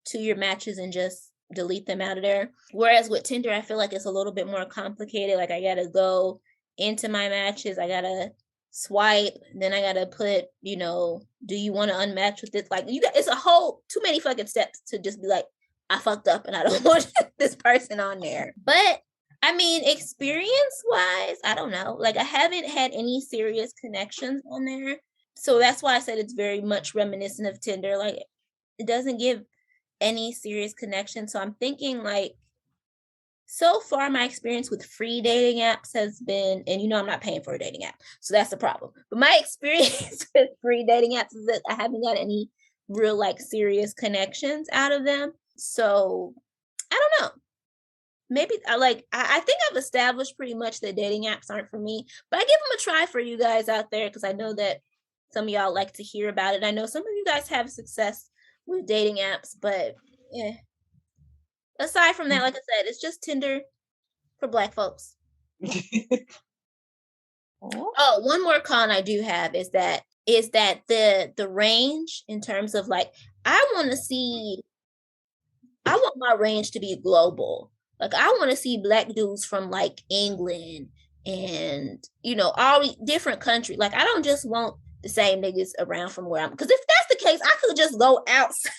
to your matches and just delete them out of there. Whereas with Tinder, I feel like it's a little bit more complicated. Like I gotta go into my matches, I gotta swipe, then I gotta put, do you want to unmatch with this? Like it's a whole too many fucking steps to just be like, I fucked up and I don't want this person on there. But I mean, experience wise, I don't know. Like I haven't had any serious connections on there. So that's why I said it's very much reminiscent of Tinder. Like it doesn't give any serious connection. So I'm thinking like, so far my experience with free dating apps has been, and I'm not paying for a dating app, so that's the problem. But my experience with free dating apps is that I haven't got any real like serious connections out of them. So I don't know. Maybe I think I've established pretty much that dating apps aren't for me, but I give them a try for you guys out there because I know that some of y'all like to hear about it. I know some of you guys have success with dating apps, but yeah. Aside from that, like I said, it's just Tinder for Black folks. Oh, one more con I do have is that the range in terms of like I want my range to be global. Like I want to see Black dudes from like England and all different countries. Like I don't just want the same niggas around from where I'm, because if that's the case, I could just go outside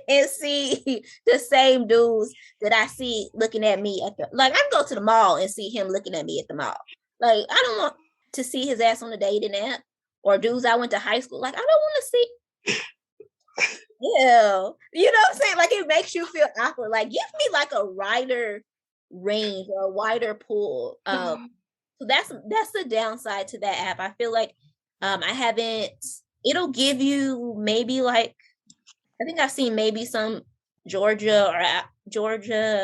and see the same dudes that I see looking at me I can go to the mall and see him looking at me at the mall. Like I don't want to see his ass on the dating app or dudes I went to high school. Like I don't want to see. Yeah, you know what I'm saying? Like it makes you feel awkward. Like give me like a wider range or a wider pool. So that's the downside to that app. I feel like I haven't. It'll give you maybe like, I think I've seen maybe some Georgia,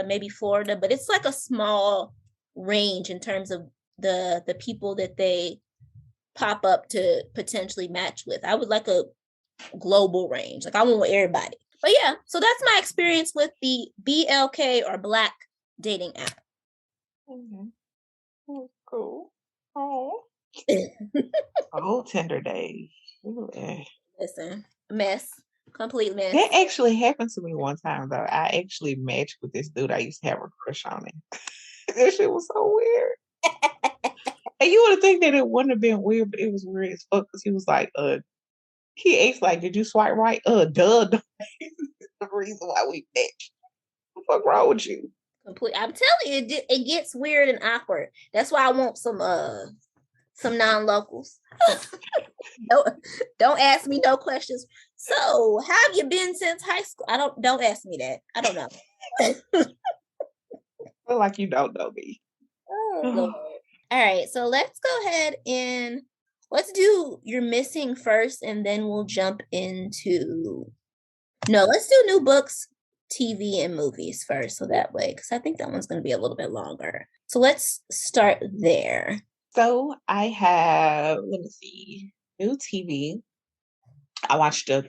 maybe Florida, but it's like a small range in terms of the people that they pop up to potentially match with. I would like a global range. Like I want everybody. But yeah, so that's my experience with the BLK or Black dating app. Mm-hmm. That's cool. Oh. Oh, Tinder days. Listen, mess. Complete mess. That actually happened to me one time though. I actually matched with this dude I used to have a crush on him. That shit was so weird. And you would think that it wouldn't have been weird, but it was weird as fuck because he was like, he asked like, did you swipe right? Duh. That's the reason why we matched. What the fuck wrong with you? I'm telling you, it gets weird and awkward. That's why I want some non-locals. Don't ask me no questions. So, how have you been since high school? Don't ask me that. I don't know. Feel like you don't know me. Oh, Lord. All right, so let's go ahead and let's do your missing first, and then we'll jump into let's do new books, TV, and movies first, so that way, because I think that one's going to be a little bit longer. So let's start there. So I have, let me see, new TV. I watched a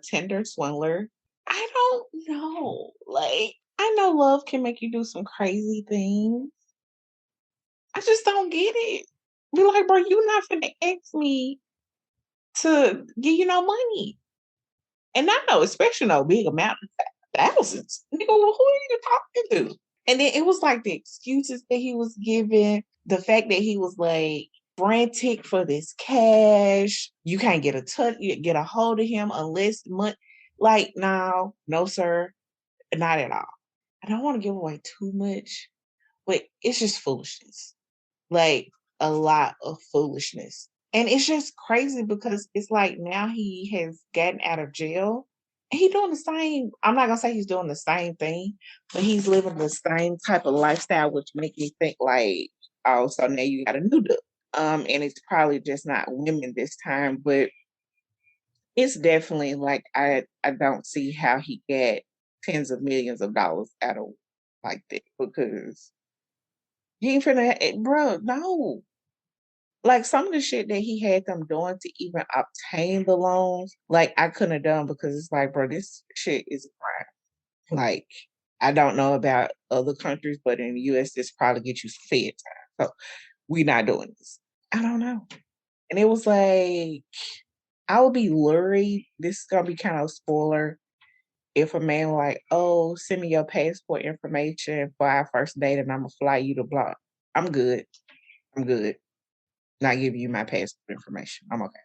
Tinder Swindler. I don't know. Like, I know love can make you do some crazy things. I just don't get it. Be like, bro, you not finna ask me to give you no money. And I know, especially no big amount of thousands. Nigga, well, who are you talking to? And then it was like the excuses that he was giving, the fact that he was like frantic for this cash. You can't get a hold of him unless money. Like, no, sir, not at all. I don't want to give away too much, but it's just foolishness. Like a lot of foolishness. And it's just crazy because it's like now he has gotten out of jail and he's doing the same. I'm not gonna say he's doing the same thing, but he's living the same type of lifestyle, which make me think like, oh, so now you got a new dude. And it's probably just not women this time, but it's definitely like I don't see how he got tens of millions of dollars out of like that because he ain't finna, bro, no. Like some of the shit that he had them doing to even obtain the loans, like I couldn't have done because it's like, bro, this shit is a crime. Like, I don't know about other countries, but in the US, this probably gets you fed time. So we not doing this. I don't know. And it was like, I would be worried. This is gonna be kind of a spoiler. if a man like, oh, send me your passport information for our first date and I'm gonna fly you to blah. I'm good. I'm good. Not give you my passport information. I'm okay.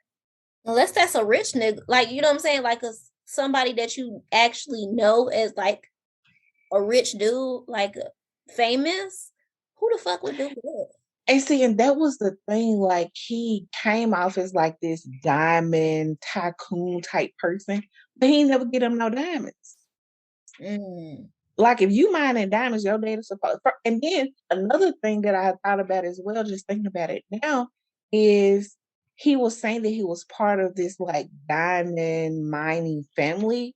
Unless that's a rich nigga, like you know what I'm saying, like somebody that you actually know as like a rich dude, like famous. Who the fuck would do that? And see, and that was the thing, like he came off as like this diamond tycoon type person, but he ain't never get him no diamonds. Mm. Like if you mining diamonds, your dad is supposed. And then another thing that I thought about as well, just thinking about it now, is he was saying that he was part of this like diamond mining family.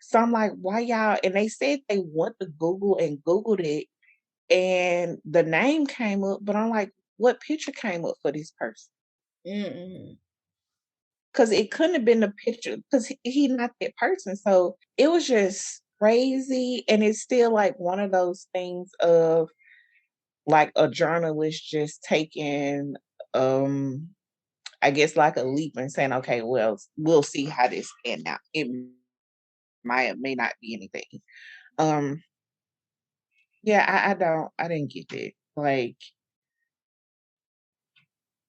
So I'm like, why y'all? And they said they went to Google and Googled it, and the name came up, but I'm like, what picture came up for this person? Mm-mm. Because it couldn't have been the picture because he not that person. So it was just crazy. And it's still like one of those things of like a journalist just taking I guess like a leap and saying, okay, well, we'll see how this pan out. It may not be anything. Um yeah, I didn't get it. Like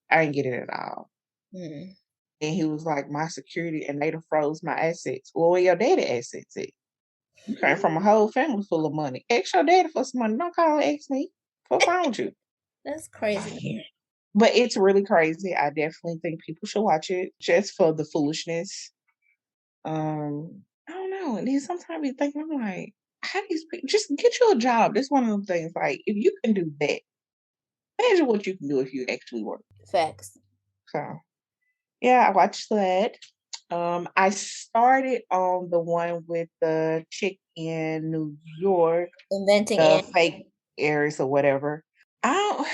I didn't get it at all. Mm. And he was like, my security and they done froze my assets. Well, where your daddy assets at? You came from a whole family full of money. Ask your daddy for some money. Don't call and ask me. What's wrong with you? That's crazy. But it's really crazy. I definitely think people should watch it just for the foolishness. I don't know. And then sometimes you think, I'm like, how these people just get you a job? That's one of them things. Like, if you can do that, imagine what you can do if you actually work. Facts. So yeah, I watched that. I started on the one with the chick in New York, Inventing the and fake Aries or whatever. I don't,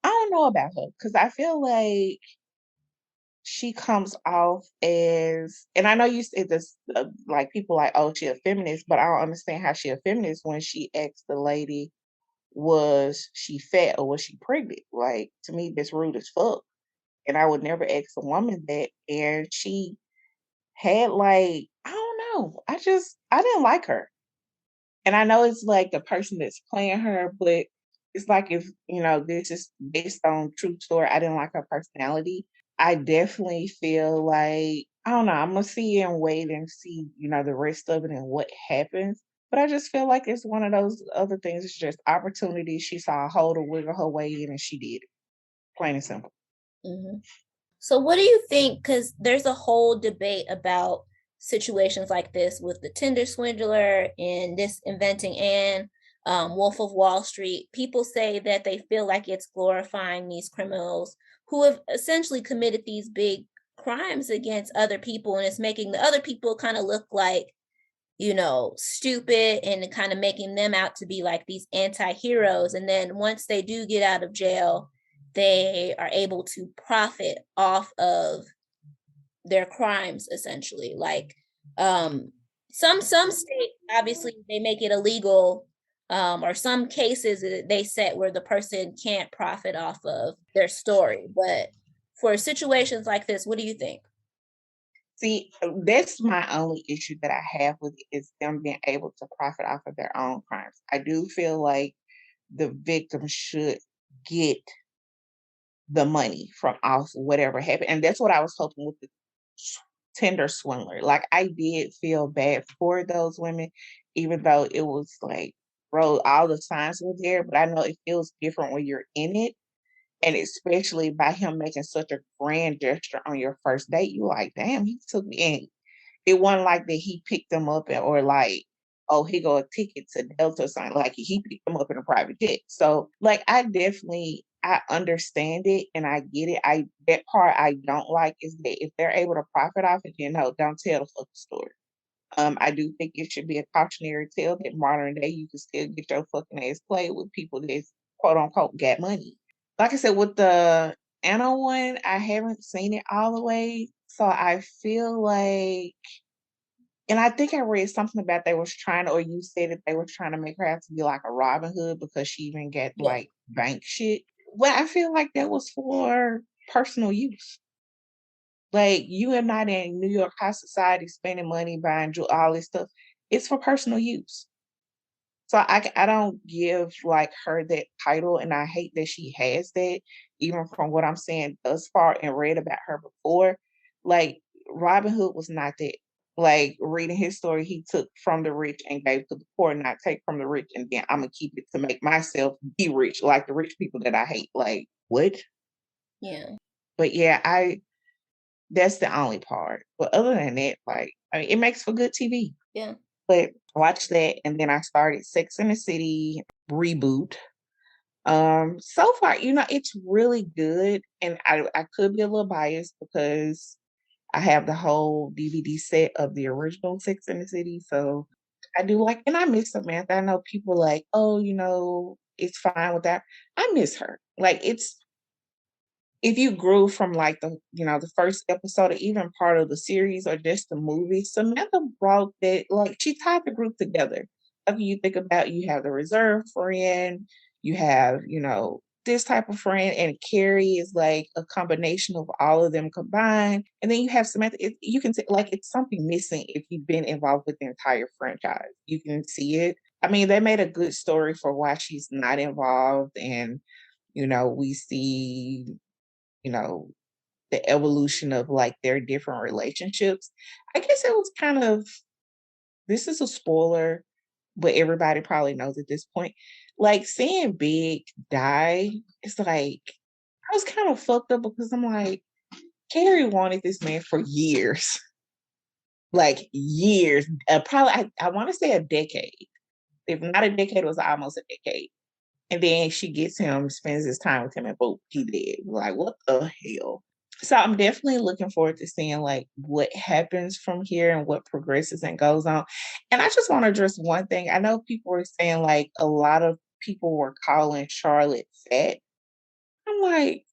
I don't know about her because I feel like she comes off as, and I know you said this, like people like, oh, she a feminist, but I don't understand how she a feminist when she asked the lady, was she fat or was she pregnant? Like to me, that's rude as fuck. And I would never ask a woman that. And she had like, I don't know. I didn't like her. And I know it's like the person that's playing her, but it's like if, this is based on true story. I didn't like her personality. I definitely feel like, I don't know, I'm gonna see and wait and see, the rest of it and what happens. But I just feel like it's one of those other things. It's just opportunity. She saw a hole to wiggle her way in and she did it. Plain and simple. Mhm. So what do you think? Because there's a whole debate about situations like this with the Tinder swindler and this inventing and Wolf of Wall Street. People say that they feel like it's glorifying these criminals who have essentially committed these big crimes against other people, and it's making the other people kind of look like, stupid and kind of making them out to be like these anti-heroes. And then once they do get out of jail, they are able to profit off of their crimes essentially. Like some states obviously they make it illegal, or some cases they set where the person can't profit off of their story. But for situations like this, what do you think? See, that's my only issue that I have with it is them being able to profit off of their own crimes. I do feel like the victim should get the money from off whatever happened. And that's what I was hoping with the Tinder swindler. Like I did feel bad for those women, even though it was like, bro, all the signs were there, but I know it feels different when you're in it. And especially by him making such a grand gesture on your first date, you like, damn, he took me in. It wasn't like that he picked them up or like, oh, he got a ticket to Delta or something. Like he picked them up in a private jet. So like I understand it and I get it. That part I don't like is that if they're able to profit off it, then no, don't tell the fucking story. I do think it should be a cautionary tale that modern day you can still get your fucking ass played with people that's quote unquote got money. Like I said, with the Anna one, I haven't seen it all the way. So I feel like, and I think I read something about they was trying to, or you said that they were trying to make her have to be like a Robin Hood because she even got Yeah. like bank shit. Well, I feel like that was for personal use. Like, you are not in New York high society spending money buying all this stuff. It's for personal use. So I don't give like her that title, and I hate that she has that, even from what I'm saying thus far and read about her before. Like, Robin Hood was not that. Like, reading his story, he took from the rich and gave to the poor, not take from the rich and then I'm gonna keep it to make myself be rich, like the rich people that I hate. Like, what? Yeah. But yeah, I that's the only part. But other than that, like, I mean, it makes for good TV. Yeah. But I watched that, and then I started Sex and the City Reboot. So far, it's really good, and I could be a little biased because I have the whole DVD set of the original Sex and the City, so I do like, and I miss Samantha. I know people like, oh, it's fine with that. I miss her. Like, it's if you grew from like the first episode or even part of the series or just the movie, Samantha brought that, like, she tied the group together. If you think about, you have the reserve friend, you have, this type of friend, and Carrie is like a combination of all of them combined. And then you have Samantha. You can say like it's something missing if you've been involved with the entire franchise. You can see it. I mean, they made a good story for why she's not involved, and we see you know, the evolution of like their different relationships. I guess it was kind of, this is a spoiler, but everybody probably knows at this point. Like, seeing Big die, it's like I was kind of fucked up because I'm like, Carrie wanted this man for years, like years, probably I want to say a decade. If not a decade, it was almost a decade. And then she gets him, spends his time with him, and boom, he dead. Like, what the hell? So I'm definitely looking forward to seeing like what happens from here and what progresses and goes on. And I just want to address one thing. I know people were saying like a lot of people were calling Charlotte fat. I'm like,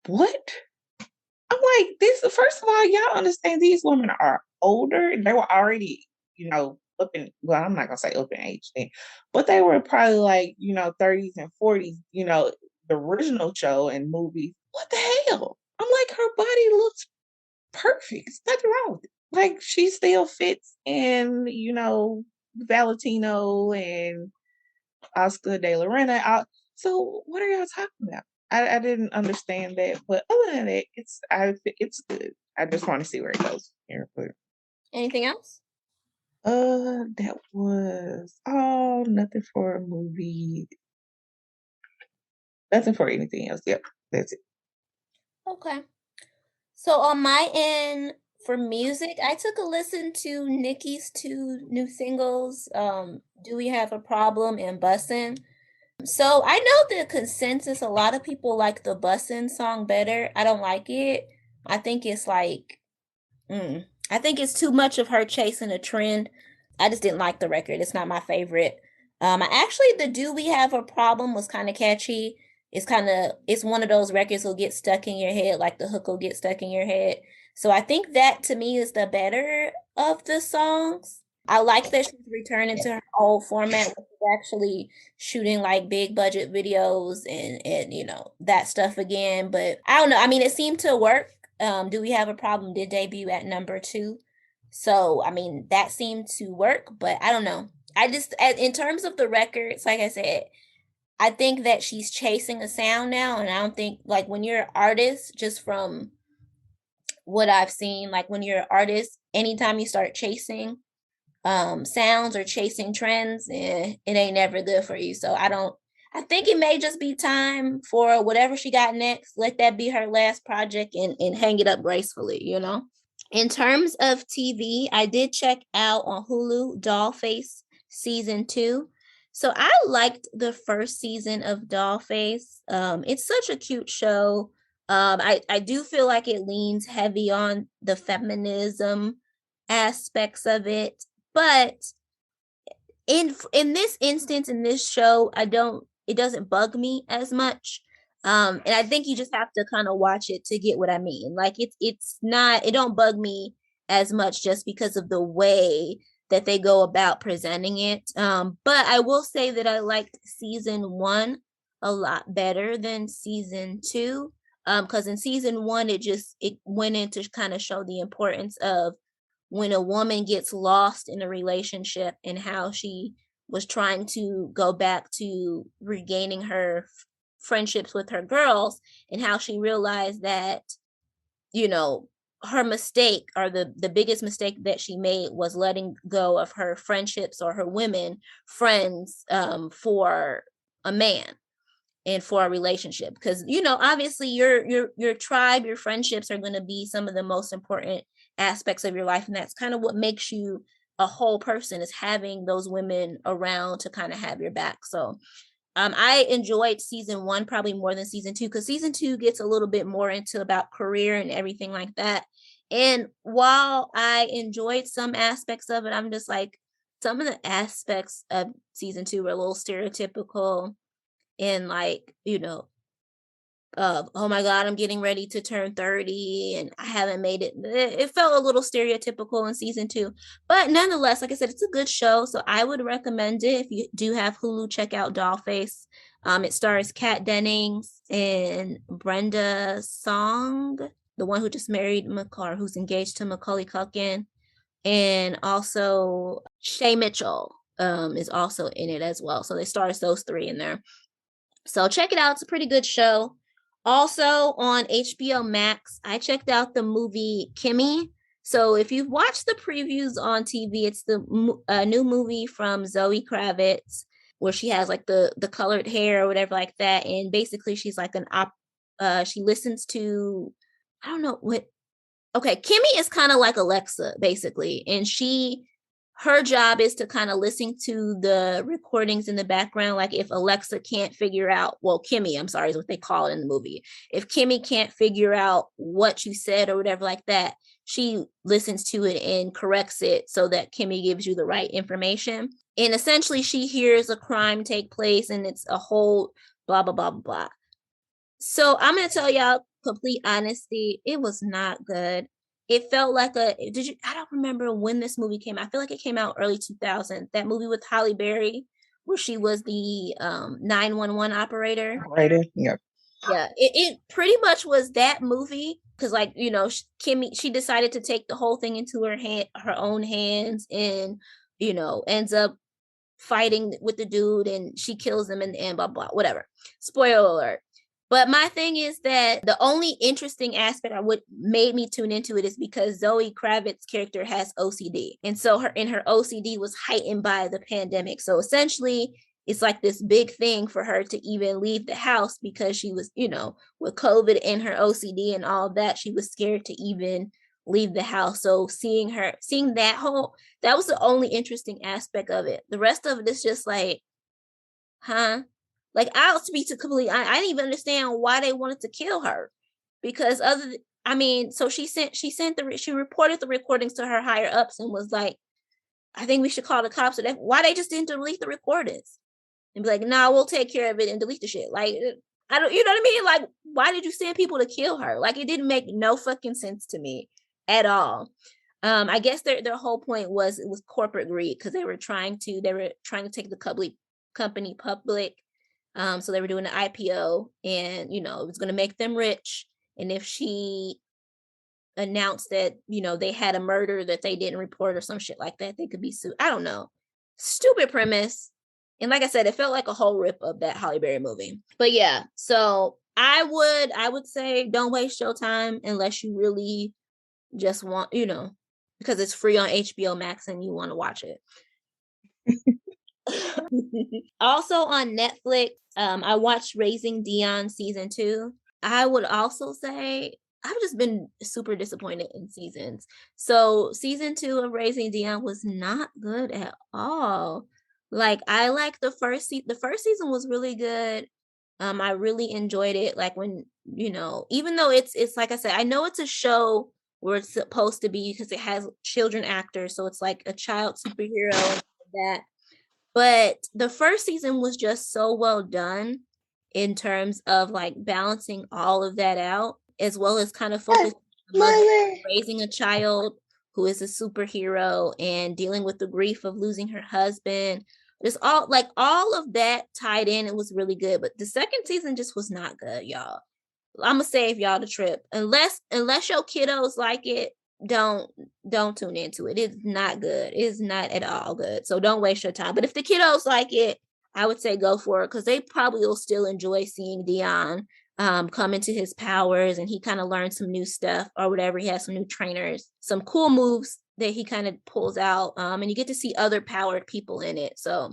what? I'm like, this first of all, y'all understand these women are older. They were already, up in, well, I'm not gonna say up in age then, but they were probably like, 30s and 40s, the original show and movie. What the hell? I'm like, her body looks perfect. There's nothing wrong with it. Like, she still fits in, Valentino and Oscar de la Renta. So what are y'all talking about? I didn't understand that, but other than that, it's good. I just want to see where it goes here. But Anything else? that was nothing for a movie, nothing for anything else. Yep, that's it. Okay. So on my end for music, I took a listen to Nicki's two new singles, Do We Have a Problem and Bussin'. So I know the consensus, a lot of people like the Bussin' song better. I don't like it. I think it's like, I think it's too much of her chasing a trend. I just didn't like the record. It's not my favorite. I actually the Do We Have a Problem was kind of catchy. It's one of those records will get stuck in your head, like the hook will get stuck in your head. So I think that to me is the better of the songs. I like that she's returning to her old format, which is actually shooting like big budget videos and that stuff again. But I don't know. I mean, it seemed to work. Do We Have a Problem did debut at number 2. So, I mean, that seemed to work, but I don't know. In terms of the records, like I said, I think that she's chasing a sound now. And I don't think, like, when you're an artist, just from what I've seen, like, when you're an artist, anytime you start chasing sounds or chasing trends, it ain't never good for you. So I think it may just be time for whatever she got next. Let that be her last project and hang it up gracefully. In terms of TV, I did check out on Hulu Dollface season 2. So I liked the first season of Dollface. It's such a cute show. I do feel like it leans heavy on the feminism aspects of it, but in this instance, in this show, it doesn't bug me as much. And I think you just have to kind of watch it to get what I mean. Like, it's not, it don't bug me as much just because of the way that they go about presenting it. But I will say that I liked season 1 a lot better than season 2. Because in season 1, it went in to kind of show the importance of when a woman gets lost in a relationship and how she was trying to go back to regaining her friendships with her girls, and how she realized that, her mistake, or the biggest mistake that she made, was letting go of her friendships or her women friends, for a man and for a relationship. Because obviously your tribe, your friendships are going to be some of the most important aspects of your life, and that's kind of what makes you a whole person, is having those women around to kind of have your back. So I enjoyed season 1 probably more than season 2, because season 2 gets a little bit more into about career and everything like that. And while I enjoyed some aspects of it, I'm just like, some of the aspects of season 2 were a little stereotypical, and like, oh my God, I'm getting ready to turn 30 and I haven't made it. It felt a little stereotypical in season 2, but nonetheless, like I said, it's a good show. So I would recommend it. If you do have Hulu, check out Dollface. It stars Kat Dennings and Brenda Song, the one who just married who's engaged to Macaulay Culkin, and also Shay Mitchell is also in it as well. So they stars those 3 in there. So check it out. It's a pretty good show. Also on HBO Max, I checked out the movie Kimmy. So if you've watched the previews on TV, it's the new movie from Zoe Kravitz, where she has like the colored hair or whatever like that. And basically she's like she listens to, I don't know what. Okay, Kimmy is kind of like Alexa, basically. And her job is to kind of listen to the recordings in the background. Like if Alexa can't figure out, well, Kimmy, I'm sorry, is what they call it in the movie. If Kimmy can't figure out what you said or whatever like that, she listens to it and corrects it so that Kimmy gives you the right information. And essentially she hears a crime take place and it's a whole blah, blah, blah, blah, blah. So I'm going to tell y'all complete honesty, it was not good. It felt like I don't remember when this movie came out. I feel like it came out early 2000. That movie with Halle Berry, where she was the 911 operator. Right. Yeah. Yeah, it pretty much was that movie, because like, Kimmy, she decided to take the whole thing into her own hands, and ends up fighting with the dude, and she kills him in the end, blah blah, whatever. Spoiler alert. But my thing is that the only interesting aspect of what made me tune into it is because Zoe Kravitz's character has OCD. And so her OCD was heightened by the pandemic. So essentially, it's like this big thing for her to even leave the house, because she was, with COVID and her OCD and all that, she was scared to even leave the house. So seeing that was the only interesting aspect of it. The rest of it is just like, huh? Like, I'll speak to complete. I didn't even understand why they wanted to kill her, because so she reported the recordings to her higher ups and was like, I think we should call the cops. Why they just didn't delete the recordings and be like, nah, we'll take care of it and delete the shit. Like, I don't, you know what I mean? Like, why did you send people to kill her? Like, it didn't make no fucking sense to me at all. I guess their whole point was, it was corporate greed, because they were trying to take the company public. So they were doing an IPO, and it was going to make them rich. And if she announced that they had a murder that they didn't report or some shit like that, they could be sued. I don't know. Stupid premise. And like I said, it felt like a whole rip of that Halle Berry movie. But yeah, so I would say don't waste your time unless you really just want, because it's free on HBO Max and you want to watch it. Also on Netflix, I watched Raising Dion season 2. I would also say I've just been super disappointed in seasons. So season 2 of Raising Dion was not good at all. Like, I like the first season was really good. I really enjoyed it. Like, when, even though it's like I said, I know it's a show where it's supposed to be, because it has children actors, so it's like a child superhero and that. But the first season was just so well done in terms of like balancing all of that out, as well as kind of focusing on raising a child who is a superhero and dealing with the grief of losing her husband. Just all of that tied in. It was really good. But the second season just was not good, y'all. I'm gonna save y'all the trip. Unless your kiddos like it, don't tune into it. It's not good. It's not at all good. So don't waste your time. But if the kiddos like it, I would say go for it, because they probably will still enjoy seeing DeAnn come into his powers, and he kind of learns some new stuff or whatever. He has some new trainers, some cool moves that he kind of pulls out. And you get to see other powered people in it. So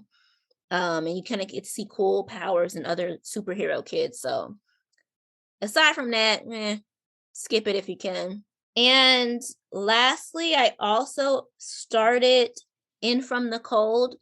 and you kind of get to see cool powers and other superhero kids. So aside from that, skip it if you can. And lastly, I also started In From the Cold.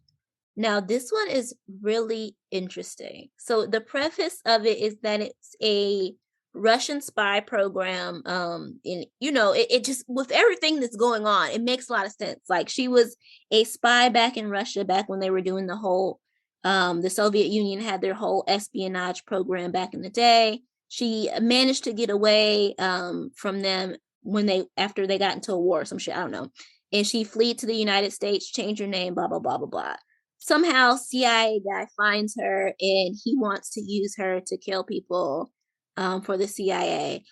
Now, this one is really interesting. So the preface of it is that it's a Russian spy program. And it just, with everything that's going on, it makes a lot of sense. Like, she was a spy back in Russia, back when they were doing the whole, the Soviet Union had their whole espionage program back in the day. She managed to get away from them after they got into a war or some shit, I don't know. And she fled to the United States, changed her name, blah, blah, blah, blah, blah. Somehow CIA guy finds her, and he wants to use her to kill people for the CIA.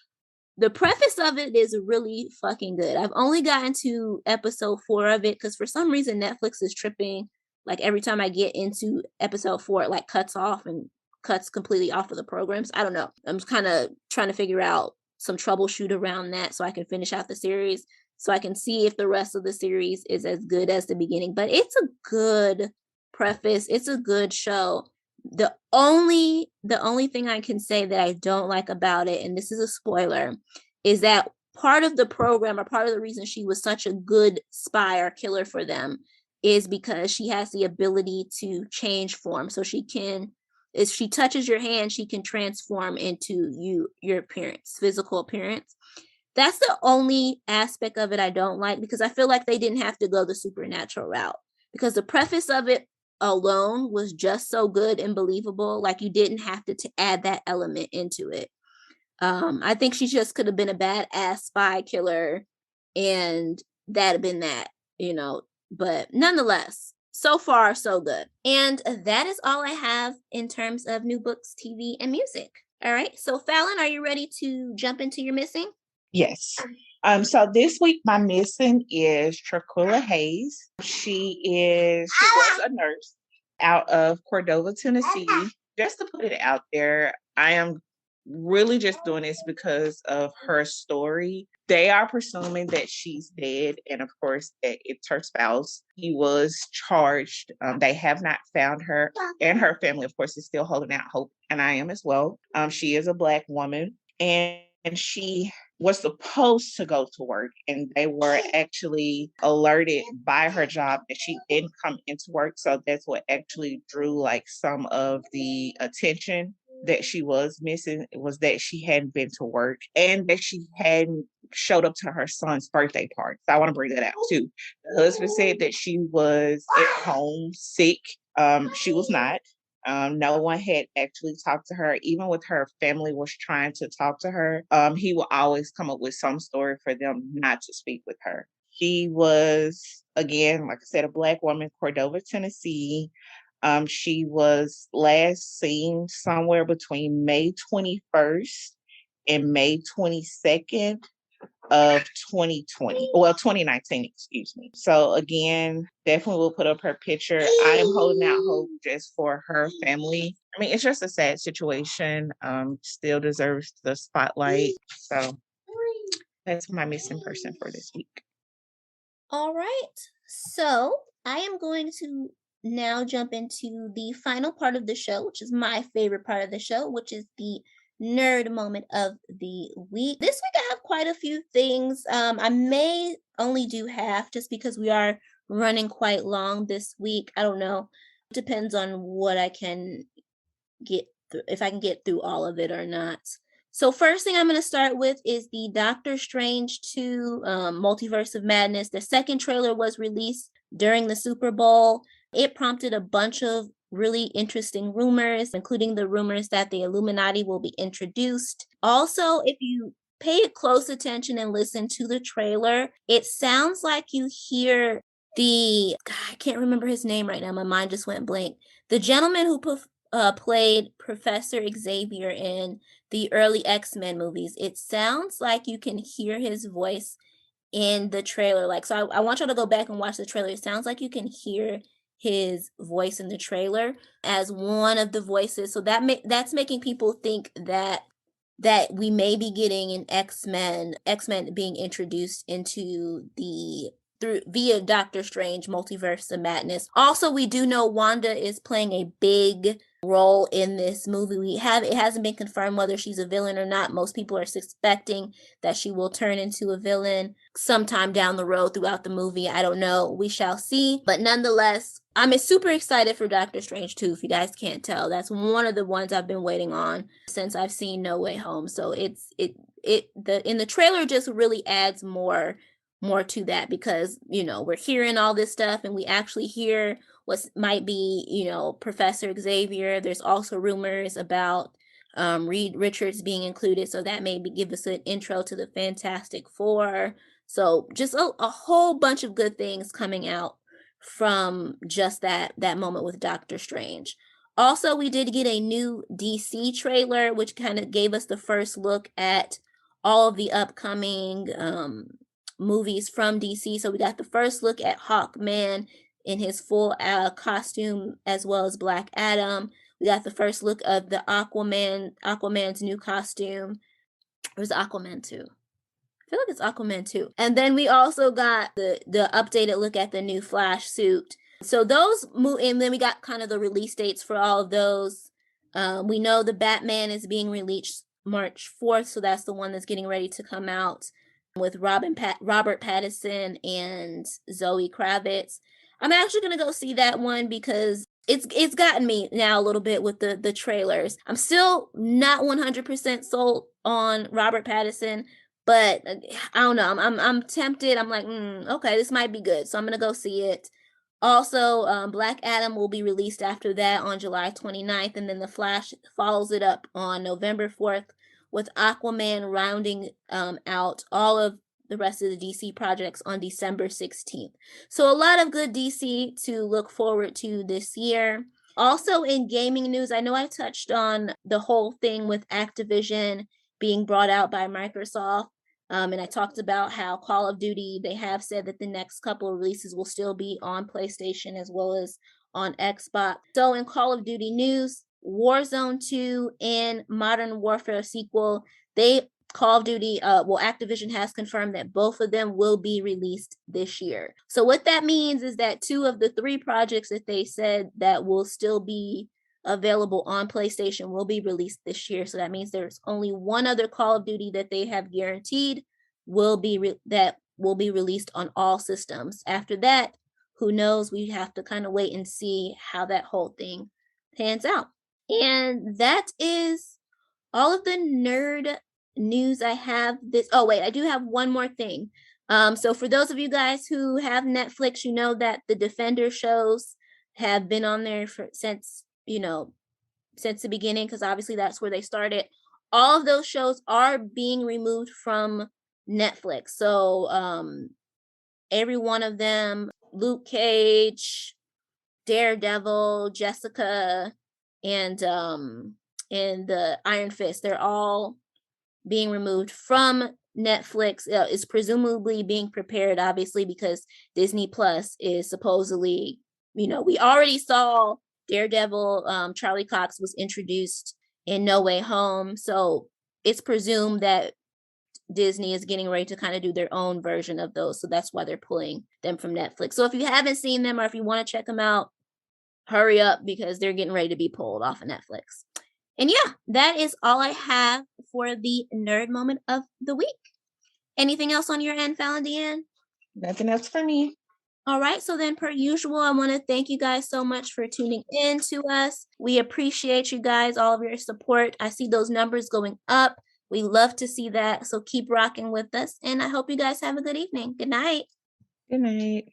The preface of it is really fucking good. I've only gotten to episode 4 of it because for some reason Netflix is tripping. Like, every time I get into episode 4, it like cuts off and cuts completely off of the programs. I don't know. I'm kind of trying to figure out some troubleshoot around that so I can finish out the series, so I can see if the rest of the series is as good as the beginning. But it's a good preface. It's a good show. The only thing I can say that I don't like about it, and this is a spoiler, is that part of the program, or part of the reason she was such a good spy or killer for them, is because she has the ability to change form. So she can, if she touches your hand, she can transform into your appearance, physical appearance. That's the only aspect of it I don't like, because I feel like they didn't have to go the supernatural route, because the preface of it alone was just so good and believable. Like, you didn't have to add that element into it. I think she just could have been a badass spy killer, and that'd have been that, but nonetheless, so far so good. And that is all I have in terms of new books, TV, and music. All right, so Fallon, are you ready to jump into your missing? Yes. So this week my missing is Taquila Hayes. She was a nurse out of Cordova, Tennessee. Just to put it out there, I am really just doing this because of her story. They are presuming that she's dead, and of course that it's her spouse. He was charged. They have not found her, and her family, of course, is still holding out hope, and I am as well. She is a Black woman, and she was supposed to go to work, and they were actually alerted by her job that she didn't come into work. So that's what actually drew like some of the attention that she was missing, was that she hadn't been to work and that she hadn't showed up to her son's birthday party. So I want to bring that out too. The husband said that she was at home sick. She was not. No one had actually talked to her. Even with her family was trying to talk to her, he will always come up with some story for them not to speak with her. She was, again, like I said, a Black woman, Cordova, Tennessee. She was last seen somewhere between May 21st and May 22nd of 2019, excuse me. So again, definitely will put up her picture. I am holding out hope just for her family. I mean, it's just a sad situation. Still deserves the spotlight. So that's my missing person for this week. All right. So I am going to now jump into the final part of the show, which is my favorite part of the show, which is the nerd moment of the week. This week I have quite a few things. I may only do half just because we are running quite long this week. I don't know. It depends on what I can get through, if I can get through all of it or not. So first thing I'm going to start with is the Doctor Strange 2 Multiverse of Madness. The second trailer was released during the Super Bowl. It prompted a bunch of really interesting rumors, including the rumors that the Illuminati will be introduced. Also, if you pay close attention and listen to the trailer, it sounds like you hear I can't remember his name right now. My mind just went blank. The gentleman who played Professor Xavier in the early X-Men movies. It sounds like you can hear his voice in the trailer. Like, so I want y'all to go back and watch the trailer. It sounds like you can hear his voice in the trailer as one of the voices. So that's making people think that we may be getting an X-Men being introduced into the through via Doctor Strange Multiverse of Madness. Also, we do know Wanda is playing a big role in this movie. It hasn't been confirmed whether she's a villain or not. Most people are suspecting that she will turn into a villain sometime down the road throughout the movie. I don't know. We shall see. But nonetheless, I'm super excited for Doctor Strange 2, if you guys can't tell. That's one of the ones I've been waiting on since I've seen No Way Home. So in the trailer just really adds more to that, because we're hearing all this stuff and we actually hear what might be Professor Xavier. There's also rumors about Reed Richards being included, so that may give us an intro to the Fantastic Four. So just a whole bunch of good things coming out from just that moment with Doctor Strange. Also, we did get a new DC trailer, which kind of gave us the first look at all of the upcoming movies from DC. So we got the first look at Hawkman in his full costume, as well as Black Adam. We got the first look of the Aquaman's new costume. It was Aquaman 2. I feel like it's Aquaman 2. And then we also got the updated look at the new Flash suit. So those and then we got kind of the release dates for all of those. We know the Batman is being released March 4th, so that's the one that's getting ready to come out with Robert Pattinson and Zoe Kravitz. I'm actually gonna go see that one because it's gotten me now a little bit with the trailers. I'm still not 100% sold on Robert Pattinson, but I don't know. I'm tempted. I'm like, okay, this might be good, so I'm gonna go see it. Also, Black Adam will be released after that on July 29th, and then The Flash follows it up on November 4th, with Aquaman rounding out all of the rest of the DC projects on December 16th. So a lot of good DC to look forward to this year. Also in gaming news, I know I touched on the whole thing with Activision being brought out by Microsoft. And I talked about how Call of Duty, they have said that the next couple of releases will still be on PlayStation as well as on Xbox. So in Call of Duty news, Warzone 2 and Modern Warfare sequel, Call of Duty, Activision has confirmed that both of them will be released this year. So what that means is that 2 of the 3 projects that they said that will still be available on PlayStation will be released this year. So that means there's only one other Call of Duty that they have guaranteed will be released on all systems. After that, who knows? We have to kind of wait and see how that whole thing pans out. And that is all of the nerd news I have I do have one more thing. So for those of you guys who have Netflix, you know that the Defender shows have been on there since the beginning, because obviously that's where they started. All of those shows are being removed from Netflix. So every one of them, Luke Cage, Daredevil, Jessica, and the Iron Fist, they're all being removed from Netflix. Is presumably being prepared, obviously, because Disney Plus is supposedly, we already saw Daredevil, Charlie Cox was introduced in No Way Home, so it's presumed that Disney is getting ready to kind of do their own version of those, so that's why they're pulling them from Netflix. So if you haven't seen them, or if you want to check them out, hurry up, because they're getting ready to be pulled off of Netflix. And yeah, that is all I have for the nerd moment of the week. Anything else on your end, Falan DeAnn? Nothing else for me. All right, so then per usual, I want to thank you guys so much for tuning in to us. We appreciate you guys, all of your support. I see those numbers going up. We love to see that, so keep rocking with us, and I hope you guys have a good evening. Good night. Good night.